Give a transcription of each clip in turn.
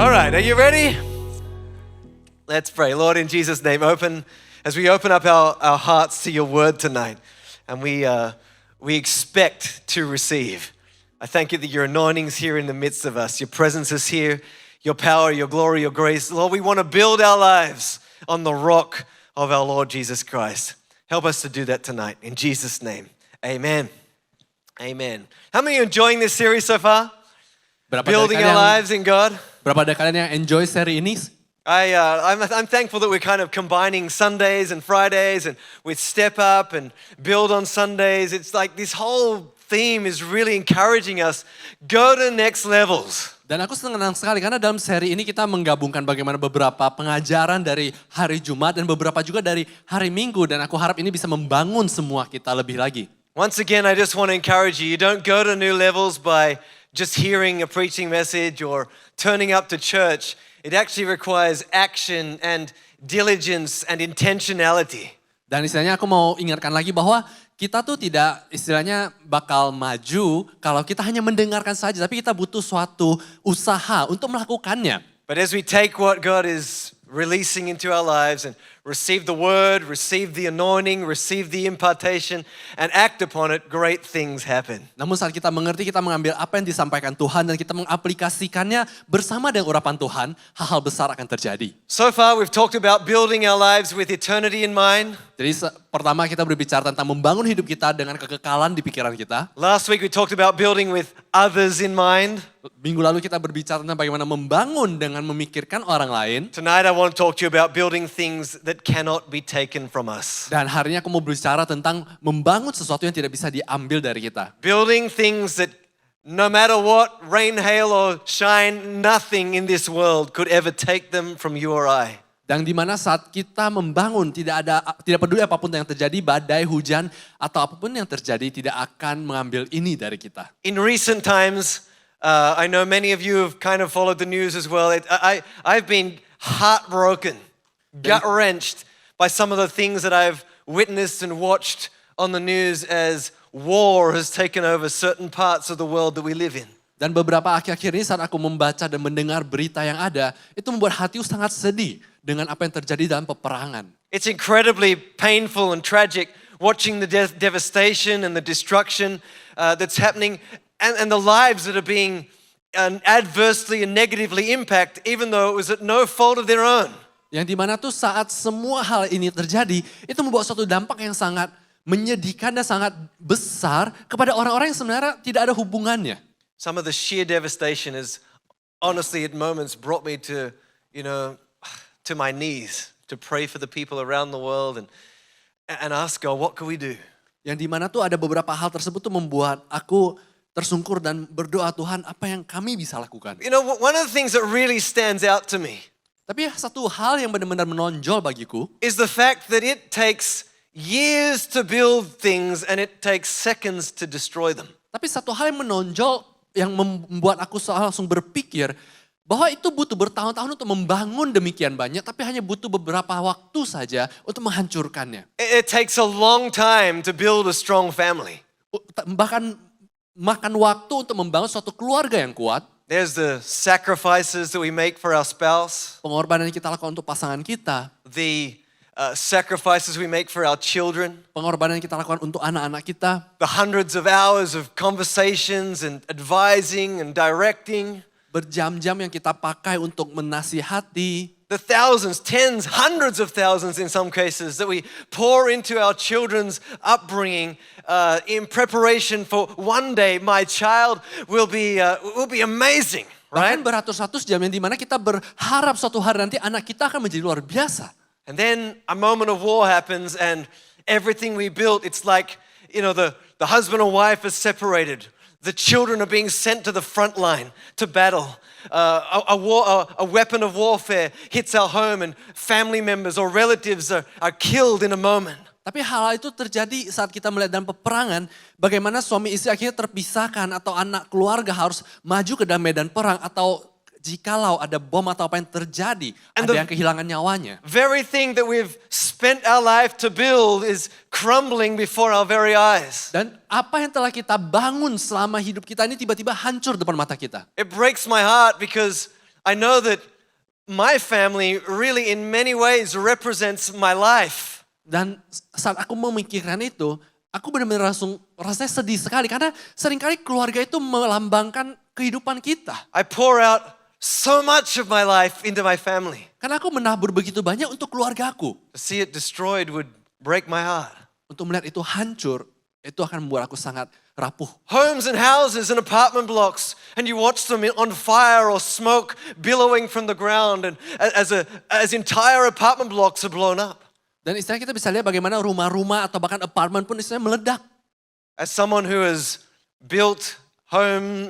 All right, are you ready? Let's pray. Lord, in Jesus' name, as we open up our hearts to your word tonight, and we expect to receive. I thank you that your anointing's here in the midst of us. Your presence is here, your power, your glory, your grace. Lord, we want to build our lives on the rock of our Lord Jesus Christ. Help us to do that tonight. In Jesus' name, amen. Amen. How many are enjoying this series so far? Building our lives in God. Berapa dari kalian yang enjoy seri ini? I'm thankful that we're kind of combining Sundays and Fridays and with Step Up and Build on Sundays. It's like this whole theme is really encouraging us, go to next levels. Dan aku senang sekali karena dalam seri ini kita menggabungkan bagaimana beberapa pengajaran dari hari Jumat dan beberapa juga dari hari Minggu. Dan aku harap ini bisa membangun semua kita lebih lagi. Once again, I just want to encourage you, you don't go to new levels by just hearing a preaching message or turning up to church. It actually requires action and diligence and intentionality. Dan istilahnya aku mau ingatkan lagi bahwa kita tuh tidak istilahnya bakal maju kalau kita hanya mendengarkan saja. Tapi kita butuh suatu usaha untuk melakukannya. But as we take what God is releasing into our lives and receive the word, receive the anointing, receive the impartation, and act upon it, great things happen. Namun saat kita mengerti, kita mengambil apa yang disampaikan Tuhan dan kita mengaplikasikannya bersama dengan urapan Tuhan, hal-hal besar akan terjadi. So far we've talked about building our lives with eternity in mind. Jadi pertama kita berbicara tentang membangun hidup kita dengan kekekalan di pikiran kita. Last week we talked about building with others in mind. Minggu lalu kita berbicara tentang bagaimana membangun dengan memikirkan orang lain. Tonight I want to talk to you about building things that cannot be taken from us. Dan hari ini aku mau berbicara tentang membangun sesuatu yang tidak bisa diambil dari kita. Building things that no matter what, rain, hail or shine, nothing in this world could ever take them from you or I. Dan di mana saat kita membangun tidak peduli apapun yang terjadi, badai, hujan atau apapun yang terjadi tidak akan mengambil ini dari kita. In recent times, I know many of you have kind of followed the news as well. I've been heartbroken, gut-wrenched by some of the things that I've witnessed and watched on the news as war has taken over certain parts of the world that we live in. Dan beberapa akhir-akhir ini saat aku membaca dan mendengar berita yang ada, itu membuat hatiku sangat sedih dengan apa yang terjadi dalam peperangan. It's incredibly painful and tragic watching the devastation and the destruction that's happening and the lives that are being adversely and negatively impacted even though it was at no fault of their own. Yang dimana tuh saat semua hal ini terjadi, itu membawa suatu dampak yang sangat menyedihkan dan sangat besar kepada orang-orang yang sebenarnya tidak ada hubungannya. Some of the sheer devastation has honestly at moments brought me to, to my knees to pray for the people around the world and ask God, what can we do? Yang dimana tuh ada beberapa hal tersebut tuh membuat aku tersungkur dan berdoa, Tuhan apa yang kami bisa lakukan. One of the things that really stands out to me. Tapi satu hal yang benar-benar menonjol bagiku. Is the fact that it takes years to build things and it takes seconds to destroy them. Tapi satu hal yang menonjol yang membuat aku langsung berpikir bahwa itu butuh bertahun-tahun untuk membangun demikian banyak, tapi hanya butuh beberapa waktu saja untuk menghancurkannya. It takes a long time to build a strong family. Bahkan makan waktu untuk membangun suatu keluarga yang kuat. There's the sacrifices that we make for our spouse. Pengorbanan yang kita lakukan untuk pasangan kita. The sacrifices we make for our children. Pengorbanan yang kita lakukan untuk anak-anak kita. The hundreds of hours of conversations and advising and directing. Berjam-jam yang kita pakai untuk menasihati. The thousands, tens, hundreds of thousands in some cases that we pour into our children's upbringing in preparation for one day my child will be amazing, right? Bahkan beratus-ratus jam yang dimana kita berharap suatu hari nanti anak kita akan menjadi luar biasa. And then a moment of war happens and everything we built, it's like, the husband and wife are separated. The children are being sent to the front line to battle. A weapon of warfare hits our home and family members or relatives are killed in a moment. Tapi hal itu terjadi saat kita melihat dalam peperangan, bagaimana suami istri akhirnya terpisahkan atau anak keluarga harus maju ke dalam medan perang atau jikalau ada bom atau apa yang terjadi, ada yang kehilangan nyawanya. Very thing that we've spent our life to build is crumbling before our very eyes. Dan apa yang telah kita bangun selama hidup kita ini tiba-tiba hancur depan mata kita. It breaks my heart because I know that my family really in many ways represents my life. Dan saat aku memikirkan itu, aku benar-benar langsung rasanya sedih sekali. Karena seringkali keluarga itu melambangkan kehidupan kita. I pour out so much of my life into my family. Karena aku menabur begitu banyak untuk keluargaku. To see it destroyed would break my heart. Untuk melihat itu hancur, itu akan membuat aku sangat rapuh. Homes and houses and apartment blocks, and you watch them on fire or smoke billowing from the ground, and as entire apartment blocks are blown up. Dan istilahnya kita bisa lihat bagaimana rumah-rumah atau bahkan apartemen pun istilahnya meledak. As someone who has built home,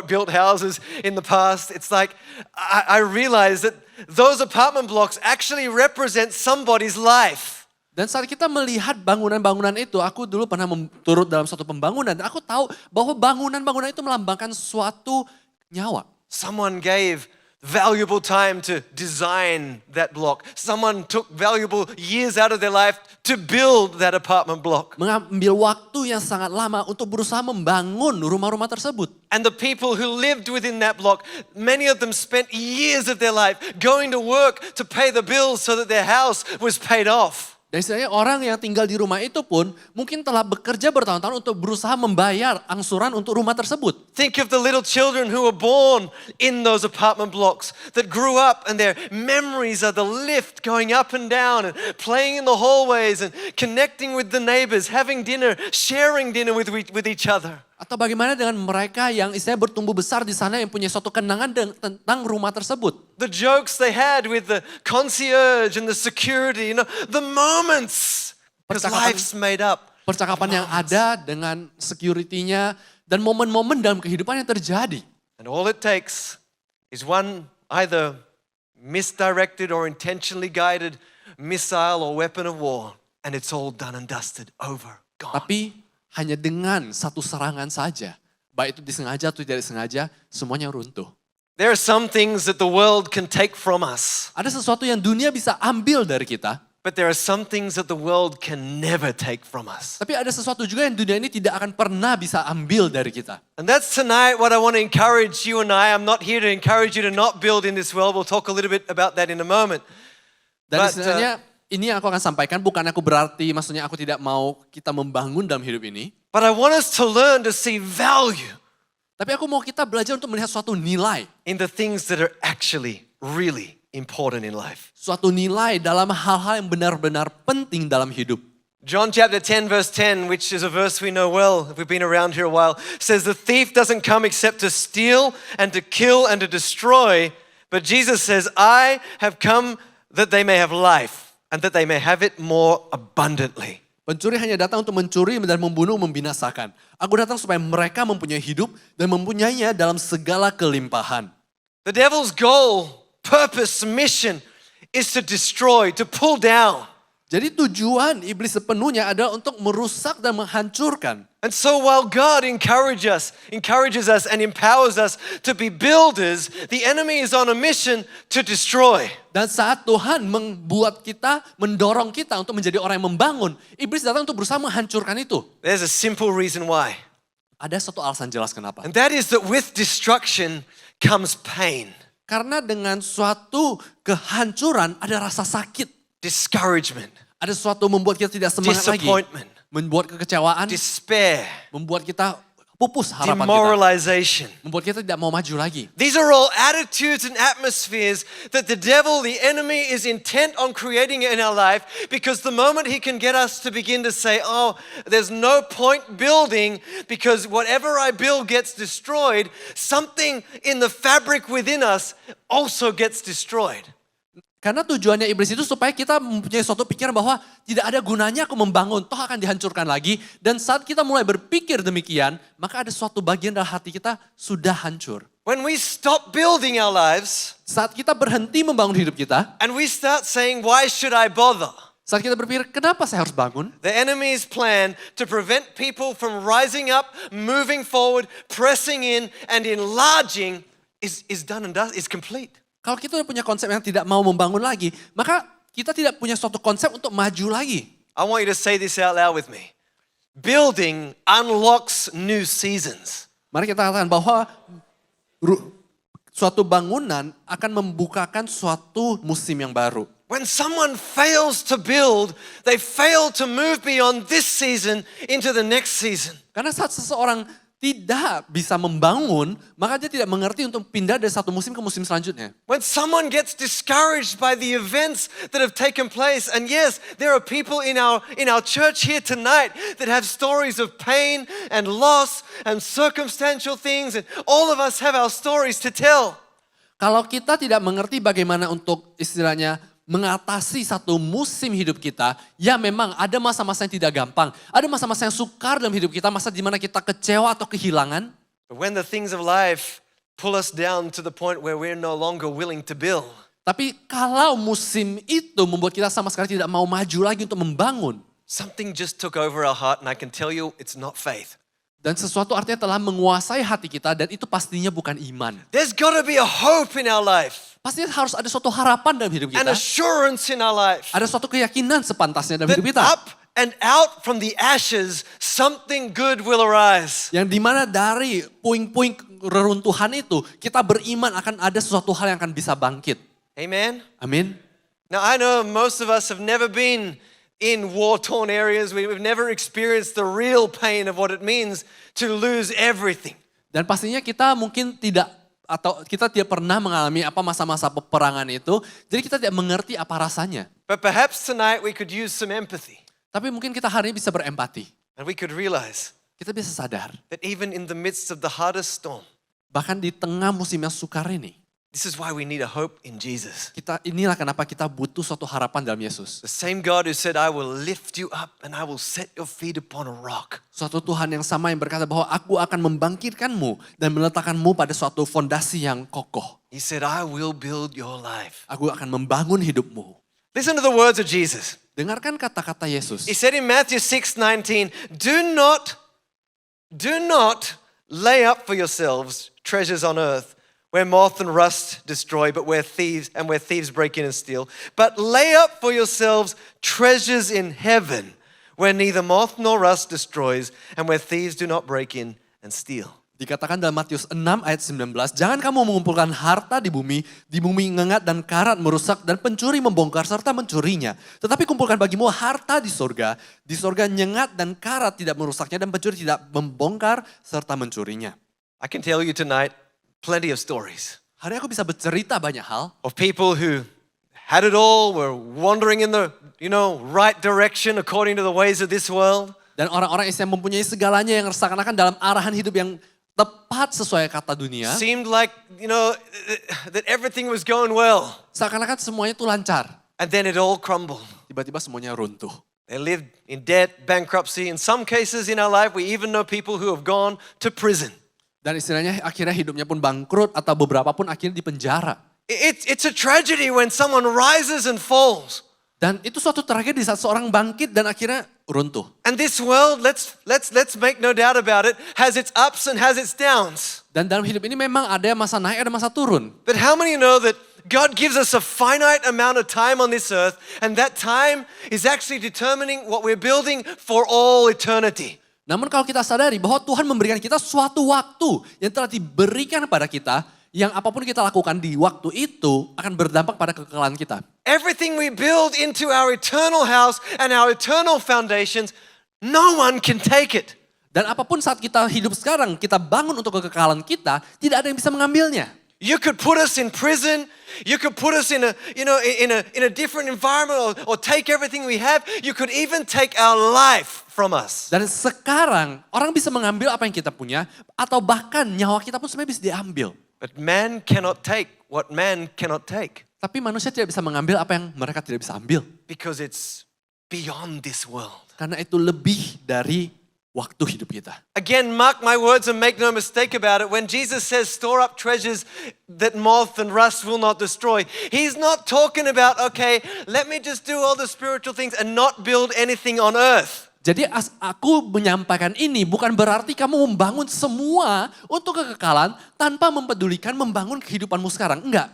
built houses in the past, it's like I realize that those apartment blocks actually represent somebody's life. Dan saat kita melihat bangunan-bangunan itu, aku dulu pernah turut dalam suatu pembangunan. Dan aku tahu bahwa bangunan-bangunan itu melambangkan suatu nyawa. Someone gave valuable time to design that block. Someone took valuable years out of their life to build that apartment block. Mengambil waktu yang sangat lama untuk berusaha membangun rumah-rumah tersebut. And the people who lived within that block, many of them spent years of their life going to work to pay the bills so that their house was paid off. Dan istilahnya orang yang tinggal di rumah itu pun mungkin telah bekerja bertahun-tahun untuk berusaha membayar angsuran untuk rumah tersebut. Think of the little children who were born in those apartment blocks that grew up and their memories are the lift going up and down and playing in the hallways and connecting with the neighbors, having dinner, sharing dinner with each other. Atau bagaimana dengan mereka yang istilahnya bertumbuh besar di sana yang punya suatu kenangan tentang rumah tersebut. The jokes they had with the concierge and the security, the moments. Because life's made up. Percakapan yang ada dengan security-nya dan momen-momen dalam kehidupan yang terjadi. And all it takes is one either misdirected or intentionally guided missile or weapon of war, and it's all done and dusted, over, gone. Tapi hanya dengan satu serangan saja, baik itu disengaja atau tidak disengaja, semuanya runtuh. There are some things that the world can take from us, Ada sesuatu yang dunia bisa ambil dari kita, but there are some things that the world can never take from us. tapi ada sesuatu juga yang dunia ini tidak akan pernah bisa ambil dari kita. And that's tonight what I want to encourage you and I. I'm not here to encourage you to not build in this world. We'll talk a little bit about that in a moment. Dan But, istilahnya ini yang aku akan sampaikan, bukan aku berarti maksudnya aku tidak mau kita membangun dalam hidup ini. But I want us to learn to see value Tapi aku mau kita belajar untuk melihat suatu nilai. in the things that are actually really important in life. Suatu nilai dalam hal-hal yang benar-benar penting dalam hidup. John chapter 10 verse 10, which is a verse we know well if we've been around here a while, says the thief doesn't come except to steal and to kill and to destroy. But Jesus says, I have come that they may have life and that they may have it more abundantly. Pencuri hanya datang untuk mencuri dan membunuh, membinasakan. Aku datang supaya mereka mempunyai hidup dan mempunyainya dalam segala kelimpahan. The devil's goal, purpose, mission is to destroy, to pull down. Jadi tujuan iblis sepenuhnya adalah untuk merusak dan menghancurkan. And so while God encourages us and empowers us to be builders, the enemy is on a mission to destroy. Dan saat Tuhan membuat kita, mendorong kita untuk menjadi orang yang membangun, iblis datang untuk berusaha menghancurkan itu. There's a simple reason why. Ada satu alasan jelas kenapa. And that is that with destruction comes pain, Karena dengan suatu kehancuran ada rasa sakit. discouragement, Ada sesuatu membuat kita tidak semangat lagi. disappointment, Membuat kekecewaan, despair, membuat kita pupus harapan kita. demoralization. Membuat kita tidak mau maju lagi. These are all attitudes and atmospheres that the devil, the enemy, is intent on creating in our life, because the moment he can get us to begin to say, oh, there's no point building because whatever I build gets destroyed, something in the fabric within us also gets destroyed. Karena tujuannya iblis itu supaya kita mempunyai suatu pikiran bahwa tidak ada gunanya aku membangun, toh akan dihancurkan lagi. Dan saat kita mulai berpikir demikian, maka ada suatu bagian dalam hati kita sudah hancur. When we stop building our lives Saat kita berhenti membangun hidup kita, and we start saying, why should I bother? saat kita berpikir kenapa saya harus bangun? The enemy's plan to prevent people from rising up, moving forward, pressing in, and enlarging is done and done, is complete. Kalau kita punya konsep yang tidak mau membangun lagi, maka kita tidak punya suatu konsep untuk maju lagi. I want you to say this out loud with me. Building unlocks new seasons. Mari kita katakan bahwa Suatu bangunan akan membukakan suatu musim yang baru. When someone fails to build, they fail to move beyond this season into the next season. Karena saat seseorang tidak bisa membangun, maka dia tidak mengerti untuk pindah dari satu musim ke musim selanjutnya. When someone gets discouraged by the events that have taken place, and yes, there are people in our church here tonight that have stories of pain and loss and circumstantial things, and all of us have our stories to tell. Kalau kita tidak mengerti bagaimana untuk istilahnya mengatasi satu musim hidup kita, ya memang ada masa-masa yang tidak gampang. Ada masa-masa yang sukar dalam hidup kita, masa di mana kita kecewa atau kehilangan. But when the things of life pull us down to the point where we're no longer willing to build, Tapi kalau musim itu membuat kita sama sekali tidak mau maju lagi untuk membangun. something just took over our heart, and I can tell you it's not faith. Dan sesuatu artinya telah menguasai hati kita dan itu pastinya bukan iman. There's got to be a hope in our life, Pastinya harus ada suatu harapan dalam hidup an kita. assurance in our life. Ada suatu keyakinan sepantasnya dalam That hidup kita. up and out from the ashes, something good will arise. Yang dimana dari puing-puing reruntuhan itu, kita beriman akan ada sesuatu hal yang akan bisa bangkit. Amen? Amin. Now, I know most of us have never been in war-torn areas. We've never experienced the real pain of what it means to lose everything. Dan pastinya kita mungkin tidak pernah mengalami apa masa-masa peperangan itu. Jadi kita tidak mengerti apa rasanya. But perhaps tonight we could use some empathy, Tapi mungkin kita hari ini bisa berempati. and we could realize Kita bisa sadar. that even in the midst of the hardest storm, Bahkan di tengah musim yang sukar ini. this is why we need a hope in Jesus. Inilah kenapa kita butuh suatu harapan dalam Yesus. The same God who said, I will lift you up and I will set your feet upon a rock. Suatu Tuhan yang sama yang berkata bahwa aku akan membangkitkanmu dan meletakkanmu pada suatu fondasi yang kokoh. He said, I will build your life. Aku akan membangun hidupmu. Listen to the words of Jesus. Dengarkan kata-kata Yesus. He said in Matthew 6:19, do not lay up for yourselves treasures on earth where moth and rust destroy, but where thieves break in and steal. But lay up for yourselves treasures in heaven where neither moth nor rust destroys and where thieves do not break in and steal. Dikatakan dalam Matius 6 ayat 19, jangan kamu mengumpulkan harta di bumi ngengat dan karat merusak dan pencuri membongkar serta mencurinya. Tetapi kumpulkan bagimu harta di sorga nyengat dan karat tidak merusaknya dan pencuri tidak membongkar serta mencurinya. I can tell you tonight plenty of stories Hari aku bisa bercerita banyak hal of people who had it all, were wandering in the, right direction according to the ways of this world. dan orang-orang yang mempunyai segalanya yang seakan-akan dalam arahan hidup yang tepat sesuai kata dunia. Seemed like, that everything was going well. Seakan-akan semuanya itu lancar. And then it all crumbled. Tiba-tiba semuanya runtuh. They lived in debt, bankruptcy. In some cases in our life, we even know people who have gone to prison. Dan istilahnya akhirnya hidupnya pun bangkrut atau beberapa pun akhirnya di penjara. It's a tragedy when someone rises and falls. Dan itu suatu tragedi saat seorang bangkit dan akhirnya runtuh. And this world, let's make no doubt about it, has its ups and has its downs. Dan dalam hidup ini memang ada masa naik, ada masa turun. But how many know that God gives us a finite amount of time on this earth, and that time is actually determining what we're building for all eternity. Namun kalau kita sadari bahwa Tuhan memberikan kita suatu waktu yang telah diberikan kepada kita, yang apapun kita lakukan di waktu itu akan berdampak pada kekekalan kita. Everything we build into our eternal house and our eternal foundations, no one can take it. Dan apapun saat kita hidup sekarang, kita bangun untuk kekekalan kita, tidak ada yang bisa mengambilnya. You could put us in prison, you could put us in a different environment or take everything we have. You could even take our life from us. Dan sekarang orang bisa mengambil apa yang kita punya atau bahkan nyawa kita pun sebenarnya bisa diambil. But man cannot take what man cannot take Tapi manusia tidak bisa mengambil apa yang mereka tidak bisa ambil. because it's beyond this world. Karena itu lebih dari waktu hidup kita. Again, mark my words and make no mistake about it. When Jesus says store up treasures that moth and rust will not destroy, he's not talking about, okay, let me just do all the spiritual things and not build anything on earth. Jadi aku menyampaikan ini bukan berarti kamu membangun semua untuk kekekalan tanpa mempedulikan membangun kehidupanmu sekarang. Enggak.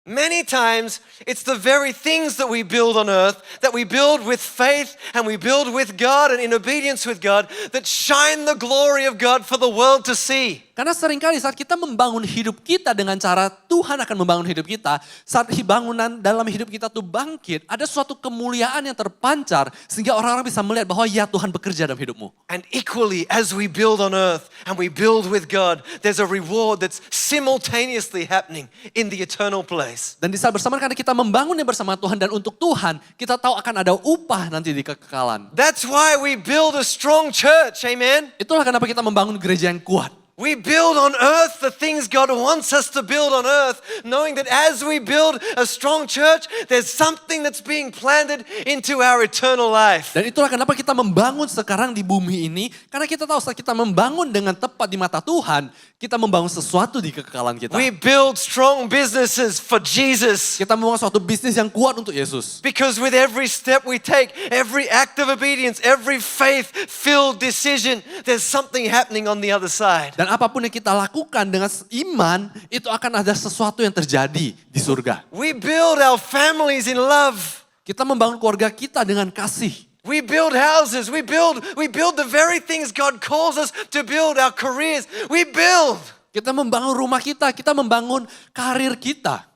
Many times, it's the very things that we build on earth, that we build with faith and we build with God and in obedience with God, that shine the glory of God for the world to see. Karena seringkali saat kita membangun hidup kita dengan cara Tuhan akan membangun hidup kita, saat bangunan dalam hidup kita tuh bangkit, ada suatu kemuliaan yang terpancar sehingga orang-orang bisa melihat bahwa ya Tuhan bekerja dalam hidupmu. And equally, as we build on earth and we build with God, there's a reward that's simultaneously happening in the eternal place. Dan di saat bersamaan karena kita membangunnya bersama Tuhan dan untuk Tuhan, kita tahu akan ada upah nanti di kekekalan. That's why we build a strong church, amen? Itulah kenapa kita membangun gereja yang kuat. We build on earth the things God wants us to build on earth, knowing that as we build a strong church, there's something that's being planted into our eternal life. Dan itulah kenapa kita membangun sekarang di bumi ini, karena kita tahu saat kita membangun dengan tepat di mata Tuhan, kita membangun sesuatu di kekekalan kita. We build strong businesses for Jesus. Kita membangun suatu bisnis yang kuat untuk Yesus. Because with every step we take, every act of obedience, every faith-filled decision, there's something happening on the other side. Dan apapun yang kita lakukan dengan iman, itu akan ada sesuatu yang terjadi di surga. We build our families in love. Kita membangun keluarga kita dengan kasih. We build houses. We build the very things God calls us to build, our careers. We build. Kita membangun rumah kita membangun karir kita.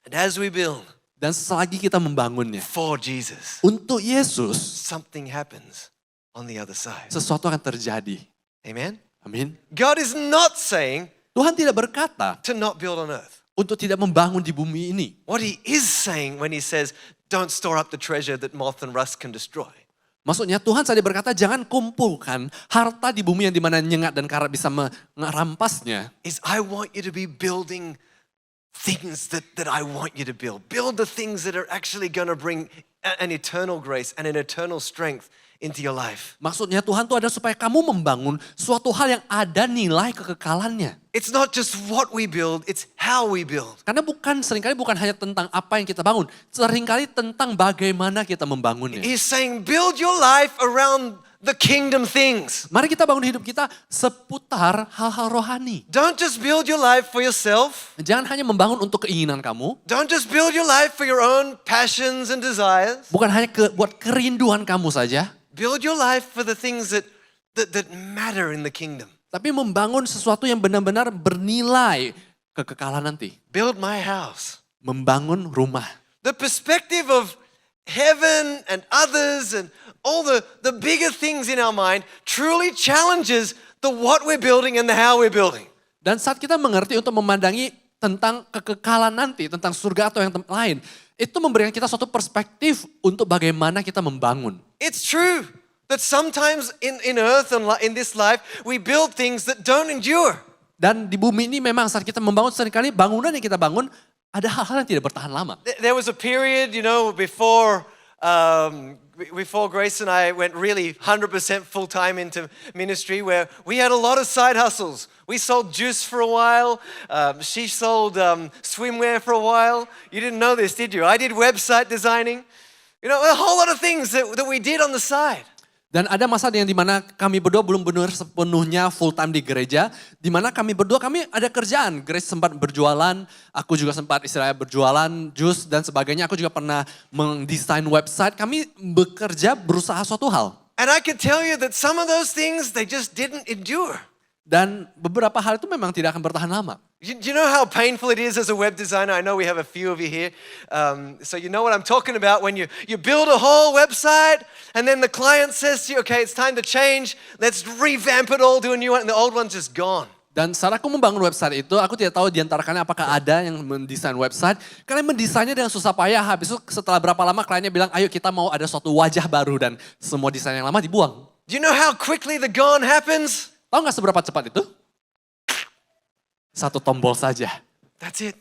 And as we build Dan selagi kita membangunnya for Jesus, untuk Yesus, something happens on the other side. sesuatu akan terjadi. Amen? Amin. God is not saying Tuhan tidak berkata to not build on earth. untuk tidak membangun di bumi ini. What he is saying when he says, don't store up the treasure that moth and rust can destroy. Maksudnya Tuhan tadi berkata jangan kumpulkan harta di bumi yang dimana nyengat dan karat bisa merampasnya. Is I want you to be building things that I want you to build. Build the things that are actually going to bring an eternal grace and an eternal strength into your life. Maksudnya Tuhan tuh ada supaya kamu membangun suatu hal yang ada nilai kekekalannya. It's not just what we build, it's how we build. Karena seringkali bukan hanya tentang apa yang kita bangun. Seringkali tentang bagaimana kita membangunnya. He's saying build your life around the kingdom things. Mari kita bangun hidup kita seputar hal-hal rohani. Don't just build your life for yourself. Jangan hanya membangun untuk keinginan kamu. Don't just build your life for your own passions and desires. Bukan hanya buat kerinduan kamu saja. Build your life for the things that matter in the kingdom. Tapi membangun sesuatu yang benar-benar bernilai kekekalan nanti. Build my house. Membangun rumah. The perspective of heaven and others and all the bigger things in our mind truly challenges the what we're building and the how we're building. Dan saat kita mengerti untuk memandangi tentang kekekalan nanti, tentang surga atau yang lain, itu memberikan kita suatu perspektif untuk bagaimana kita membangun. It's true that sometimes in earth and in this life we build things that don't endure. Dan di bumi ini memang saat kita membangun seringkali bangunan yang kita bangun ada hal-hal yang tidak bertahan lama. There was a period, before Grace and I went really 100% full time into ministry where we had a lot of side hustles. We sold juice for a while. She sold swimwear for a while. You didn't know this, did you? I did website designing. A whole lot of things that we did on the side. Dan ada masa yang dimana kami berdua belum benar sepenuhnya full time di gereja. Dimana kami berdua ada kerjaan. Grace sempat berjualan, aku juga sempat istilahnya berjualan, jus dan sebagainya. Aku juga pernah mendesain website. Kami bekerja berusaha suatu hal. And I can tell you that some of those things, they just didn't endure. Dan beberapa hal itu memang tidak akan bertahan lama. Do you know how painful it is as a web designer? I know we have a few of you here. So you know what I'm talking about when you build a whole website and then the client says to you, okay, it's time to change. Let's revamp it all, do a new one. And the old one's just gone. Dan saat aku membangun website itu, aku tidak tahu di antara kalian apakah ada yang mendesain website. Kalian mendesainnya dengan susah payah, habis itu setelah berapa lama kliennya bilang, ayo kita mau ada suatu wajah baru dan semua desain yang lama dibuang. Do you know how quickly the gone happens? Tahu gak seberapa cepat itu? Satu tombol saja. That's it.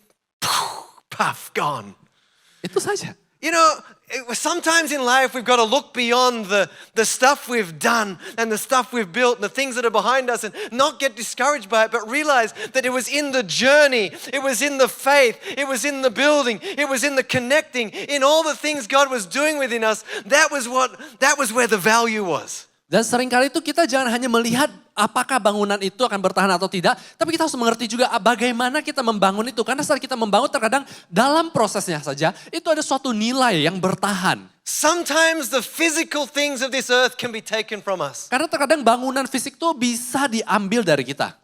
Puff, gone. Itu saja. Sometimes in life we've got to look beyond the stuff we've done and the stuff we've built and the things that are behind us and not get discouraged by it, but realize that it was in the journey, it was in the faith, it was in the building, it was in the connecting, in all the things God was doing within us. That was where the value was. Dan seringkali itu kita jangan hanya melihat apakah bangunan itu akan bertahan atau tidak, tapi kita harus mengerti juga bagaimana kita membangun itu. Karena saat kita membangun terkadang dalam prosesnya saja, itu ada suatu nilai yang bertahan. Sometimes the physical things of this earth can be taken from us. Karena terkadang bangunan fisik itu bisa diambil dari kita.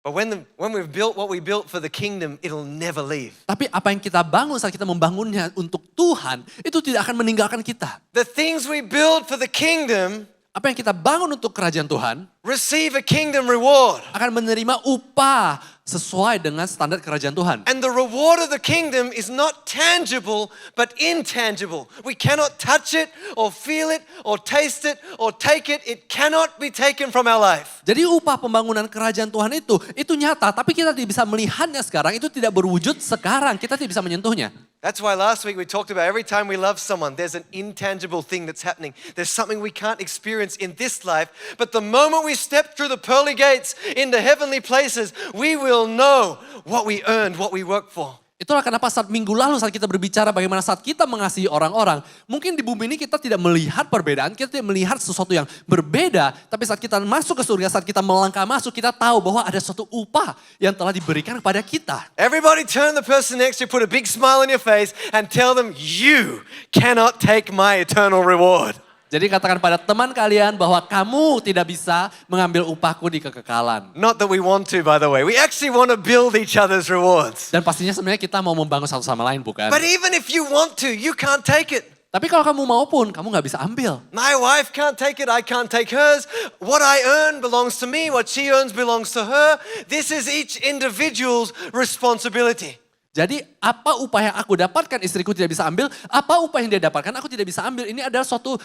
But when we've built what we built for the kingdom, it'll never leave. Tapi apa yang kita bangun saat kita membangunnya untuk Tuhan, itu tidak akan meninggalkan kita. The things we build for the kingdom Apa yang kita bangun untuk kerajaan Tuhan, receive a kingdom reward. akan menerima upah sesuai dengan standar kerajaan Tuhan. And the reward of the kingdom is not tangible, but intangible. We cannot touch it, or feel it, or taste it, or take it. It cannot be taken from our life. Jadi upah pembangunan kerajaan Tuhan itu nyata, tapi kita tidak bisa melihatnya sekarang, itu tidak berwujud sekarang, kita tidak bisa menyentuhnya. That's why last week we talked about every time we love someone, there's an intangible thing that's happening. There's something we can't experience in this life, but the moment we step through the pearly gates into heavenly places, we will know what we earned, what we worked for. Itulah kenapa saat minggu lalu saat kita berbicara bagaimana saat kita mengasihi orang-orang, mungkin di bumi ini kita tidak melihat perbedaan, kita tidak melihat sesuatu yang berbeda, tapi saat kita masuk ke surga, saat kita melangkah masuk, kita tahu bahwa ada suatu upah yang telah diberikan kepada kita. Everybody turn the person next to you, put a big smile on your face and tell them, you cannot take my eternal reward. Jadi katakan pada teman kalian bahwa kamu tidak bisa mengambil upahku di kekekalan. Not that we want to, by the way. We actually want to build each other's rewards. Dan pastinya sebenarnya kita mau membangun satu sama lain, bukan? But even if you want to, you can't take it. Tapi kalau kamu mau pun, kamu nggak bisa ambil. My wife can't take it, I can't take hers. What I earn belongs to me, what she earns belongs to her. This is each individual's responsibility. Jadi apa upah yang aku dapatkan istriku tidak bisa ambil, apa upah yang dia dapatkan aku tidak bisa ambil. Ini adalah suatu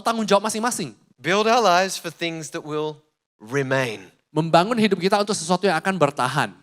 tanggung jawab masing-masing. Build our lives for things that will remain. Membangun hidup kita untuk sesuatu yang akan bertahan.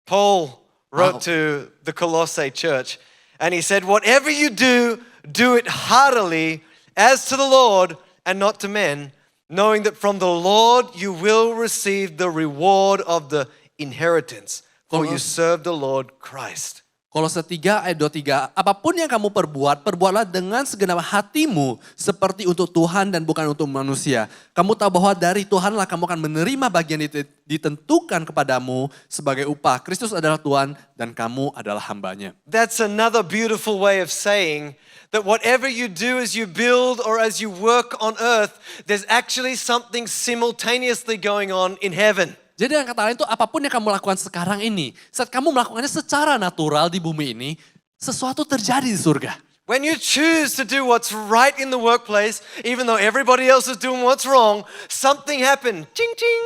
Paul wrote to the Colossae church and he said, whatever you do, do it heartily as to the Lord and not to men, knowing that from the Lord you will receive the reward of the inheritance. For you serve the Lord Christ. Kolose 3 ayat 23, apapun yang kamu perbuat, perbuatlah dengan segenap hatimu seperti untuk Tuhan dan bukan untuk manusia. Kamu tahu bahwa dari Tuhanlah kamu akan menerima bagian ditentukan kepadamu sebagai upah. Kristus adalah Tuhan dan kamu adalah hambanya. That's another beautiful way of saying that whatever you do as you build or as you work on earth, there's actually something simultaneously going on in heaven. Jadi yang kata lain itu apapun yang kamu lakukan sekarang ini, saat kamu melakukannya secara natural di bumi ini, sesuatu terjadi di surga. When you choose to do what's right in the workplace, even though everybody else is doing what's wrong, something happened. Ching ching.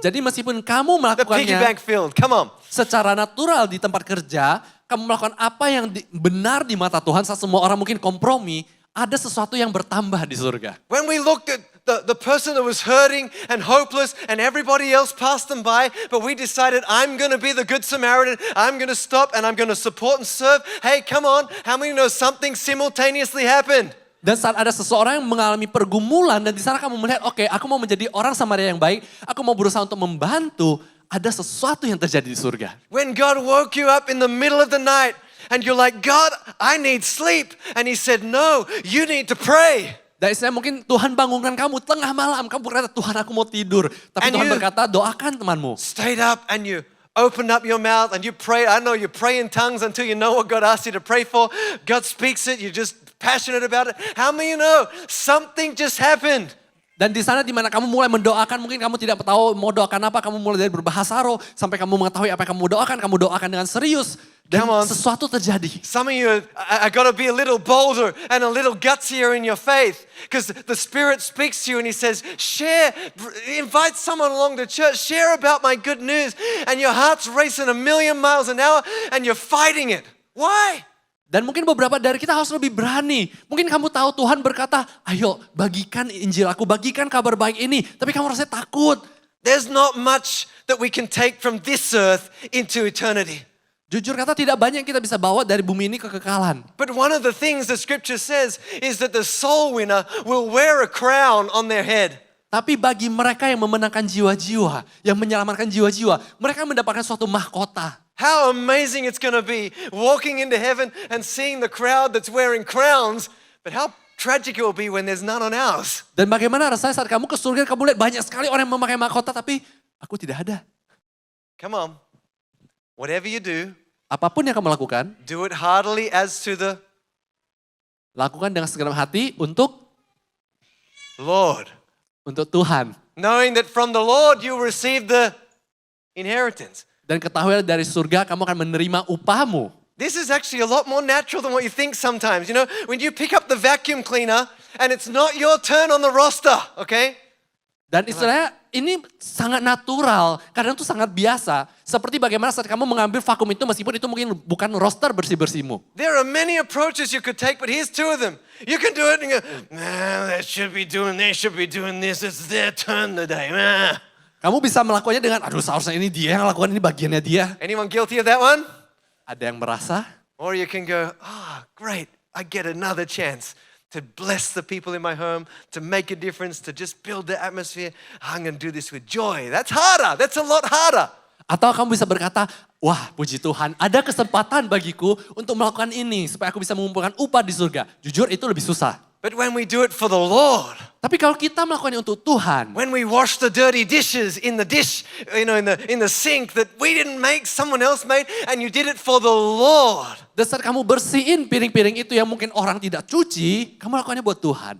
Jadi meskipun kamu The piggy melakukannya bank filled. Come on. secara natural di tempat kerja, kamu melakukan apa yang benar di mata Tuhan, saat semua orang mungkin kompromi, ada sesuatu yang bertambah di surga. When we looked at the person that was hurting and hopeless and everybody else passed them by, but we decided I'm going to be the good Samaritan, I'm going to stop and I'm going to support and serve. Hey, come on, how many know something simultaneously happened? Dan saat ada seseorang yang mengalami pergumulan dan di sana kamu melihat, oke, aku mau menjadi orang Samaria yang baik, aku mau berusaha untuk membantu, ada sesuatu yang terjadi di surga. When God woke you up in the middle of the night and you're like, God, I need sleep. And he said, no, you need to pray. Dan istilahnya mungkin Tuhan bangunkan kamu tengah malam, kamu berkata, Tuhan aku mau tidur. Tapi And Tuhan you- berkata, doakan temanmu. Stayed up and you opened up your mouth and you pray. I know you pray in tongues until you know what God asked you to pray for. God speaks it, you're just passionate about it. How many of you know something just happened? Dan di sana di mana kamu mulai mendoakan, mungkin kamu tidak tahu mau doakan apa, kamu mulai dari berbahasa roh, sampai kamu mengetahui apa yang kamu doakan dengan serius. Dan Come on. sesuatu terjadi. Some of you, I got to be a little bolder and a little gutsier in your faith because the Spirit speaks to you and He says, share, invite someone along to church, share about my good news. And your heart's racing a million miles an hour and you're fighting it. Why? Dan mungkin beberapa dari kita harus lebih berani. Mungkin kamu tahu Tuhan berkata, ayo bagikan Injil aku, bagikan kabar baik ini. Tapi kamu rasanya takut. There's not much that we can take from this earth into eternity. Jujur kata tidak banyak yang kita bisa bawa dari bumi ini ke kekekalan. But one of the things the scripture says is that the soul winner will wear a crown on their head. Tapi bagi mereka yang memenangkan jiwa-jiwa, yang menyelamatkan jiwa-jiwa, mereka mendapatkan suatu mahkota. How amazing it's going to be walking into heaven and seeing the crowd that's wearing crowns, but how tragic it will be when there's none on ours. Dan bagaimana rasanya saat kamu ke surga, kamu lihat banyak sekali orang yang memakai mahkota, tapi aku tidak ada. Come on. Whatever you do, Apapun yang kamu lakukan, do it heartily as to the lakukan dengan segenap hati untuk Lord. Tuhan. Knowing that from the Lord you receive the inheritance. Dan ketahuilah dari surga kamu akan menerima upahmu. This is actually a lot more natural than what you think sometimes. You know, when you pick up the vacuum cleaner and it's not your turn on the roster, okay? Dan istilahnya ini sangat natural, kadang tuh sangat biasa. Seperti bagaimana saat kamu mengambil vakum itu meskipun itu mungkin bukan roster bersih-bersihmu. There are many approaches you could take, but here's two of them. You can do it and go, nah, they should be doing this, it's their turn today. Nah. Kamu bisa melakukannya dengan, aduh seharusnya ini dia yang lakukan, ini bagiannya dia. Anyone guilty of that one? Ada yang merasa, Or you can go, great, I get another chance to bless the people in my home, to make a difference, to just build the atmosphere. I'm going to do this with joy. That's harder. That's a lot harder. atau kamu bisa berkata, wah puji Tuhan ada kesempatan bagiku untuk melakukan ini supaya aku bisa mengumpulkan upah di surga. Jujur itu lebih susah. But when we do it for the Lord, Tapi kalau kita melakukannya untuk Tuhan, when we wash the dirty dishes in the dish, you know, in the sink that we didn't make, someone else made, and you did it for the Lord. dan saat kamu bersihin piring-piring itu yang mungkin orang tidak cuci, kamu lakukannya buat Tuhan.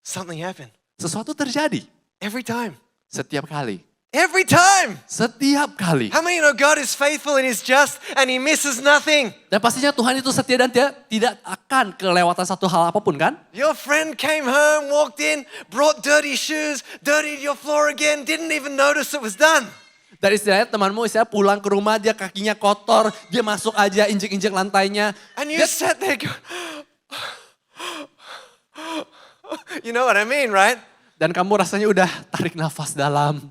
Something happened. Sesuatu terjadi Every time. setiap kali. Every time. Setiap kali. How many of you know God is faithful and He's just and He misses nothing? Dan pastinya Tuhan itu setia dan dia tidak akan kelewatan satu hal apapun kan? Your friend came home, walked in, brought dirty shoes, dirtied your floor again, didn't even notice it was done. Dari istilahnya temanmu istilahnya pulang ke rumah dia kakinya kotor, dia masuk aja injek-injek lantainya. And you sat there going, you know what I mean, right? Dan kamu rasanya udah tarik nafas dalam.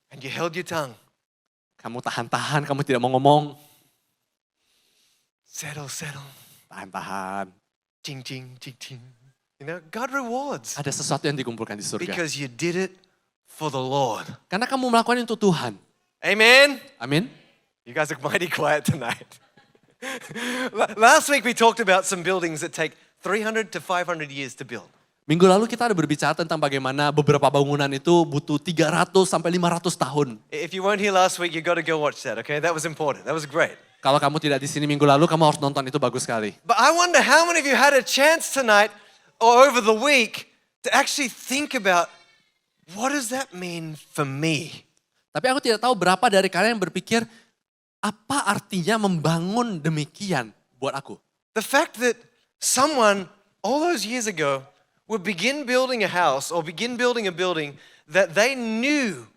And you held your tongue. Kamu tahan-tahan, kamu tidak mau ngomong. Settle, settle. Tahan-tahan. Ching, ching, ching, ching. You know, God rewards Ada sesuatu yang dikumpulkan di surga. because you did it for the Lord. Karena kamu melakukan untuk Tuhan. Amen? Amin. You guys are mighty quiet tonight. Last week we talked about some buildings that take 300 to 500 years to build. Minggu lalu kita ada berbicara tentang bagaimana beberapa bangunan itu butuh 300 sampai 500 tahun. If you weren't here last week, you got to go watch that, okay? That was important. That was great. Kalau kamu tidak di sini minggu lalu, kamu harus nonton itu bagus sekali. But I wonder how many of you had a chance tonight or over the week to actually think about what does that mean for me? Tapi aku tidak tahu berapa dari kalian yang berpikir, apa artinya membangun demikian buat aku? The fact that someone all those years ago would begin building a house or begin building a building that they knew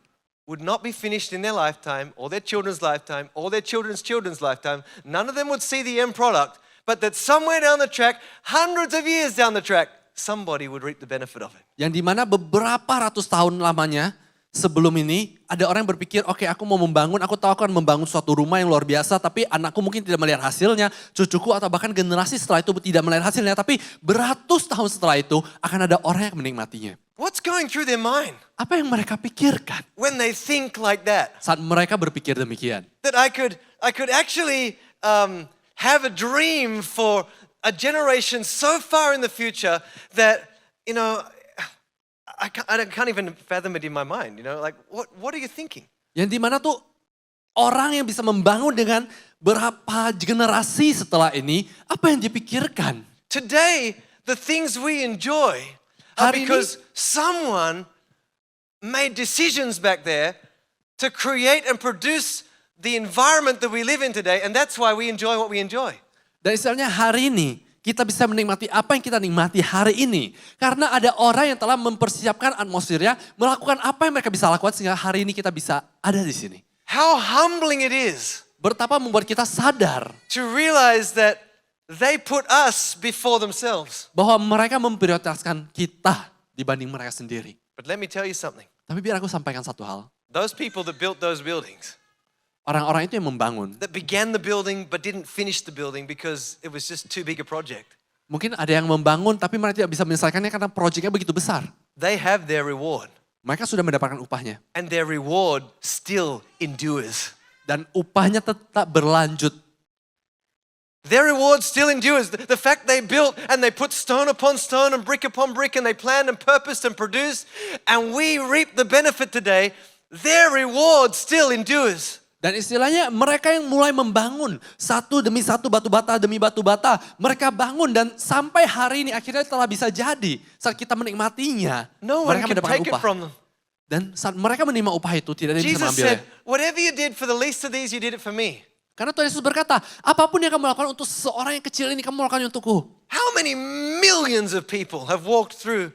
would not be finished in their lifetime or their children's lifetime or their children's children's lifetime. None of them would see the end product, but that somewhere down the track, hundreds of years down the track, somebody would reap the benefit of it. Yang dimana beberapa ratus tahun lamanya sebelum ini ada orang yang berpikir, oke, aku mau membangun, aku tahu aku akan membangun suatu rumah yang luar biasa, tapi anakku mungkin tidak melihat hasilnya, cucuku atau bahkan generasi setelah itu tidak melihat hasilnya, tapi beratus tahun setelah itu akan ada orang yang menikmatinya. What's going through their mind Apa yang mereka pikirkan when they think like that? saat mereka berpikir demikian? That I could actually have a dream for a generation so far in the future that, you know, I can't even fathom it in my mind, you know, like what are you thinking? Yang dimana tuh orang yang bisa membangun dengan berapa generasi setelah ini, apa yang dipikirkan? Today, the things we enjoy are Hari ini- because someone made decisions back there to create and produce the environment that we live in today, and that's why we enjoy what we enjoy. Dan istilahnya hari ini, kita bisa menikmati apa yang kita nikmati hari ini. Karena ada orang yang telah mempersiapkan atmosfernya, melakukan apa yang mereka bisa lakukan sehingga hari ini kita bisa ada di sini. How humbling it is Betapa membuat kita sadar to realize that they put us before themselves. bahwa mereka memprioritaskan kita dibanding mereka sendiri. But let me tell you something. Tapi biar aku sampaikan satu hal. Those people that built those buildings, Orang-orang itu yang membangun, that began the building but didn't finish the building because it was just too big a project, mungkin ada yang membangun tapi mereka tidak bisa menyelesaikannya karena proyeknya begitu besar. they have their reward. Mereka sudah mendapatkan upahnya. And their reward still endures. Dan upahnya tetap berlanjut. Their reward still endures. The fact they built and they put stone upon stone and brick upon brick and they planned and purposed and produced and we reap the benefit today, their reward still endures. Dan istilahnya mereka yang mulai membangun satu demi satu batu bata demi batu bata. Mereka bangun dan sampai hari ini akhirnya telah bisa jadi. Saat kita menikmatinya, No one mereka can mendapatkan take it upah. from them. Dan saat mereka menerima upah itu, tidak ada yang bisa Jesus mengambilnya. said, whatever you did for the least of these, you did it for me. Karena Tuhan Yesus berkata, apapun yang kamu lakukan untuk seorang yang kecil ini, kamu lakukannya untukku. How many millions of people have walked through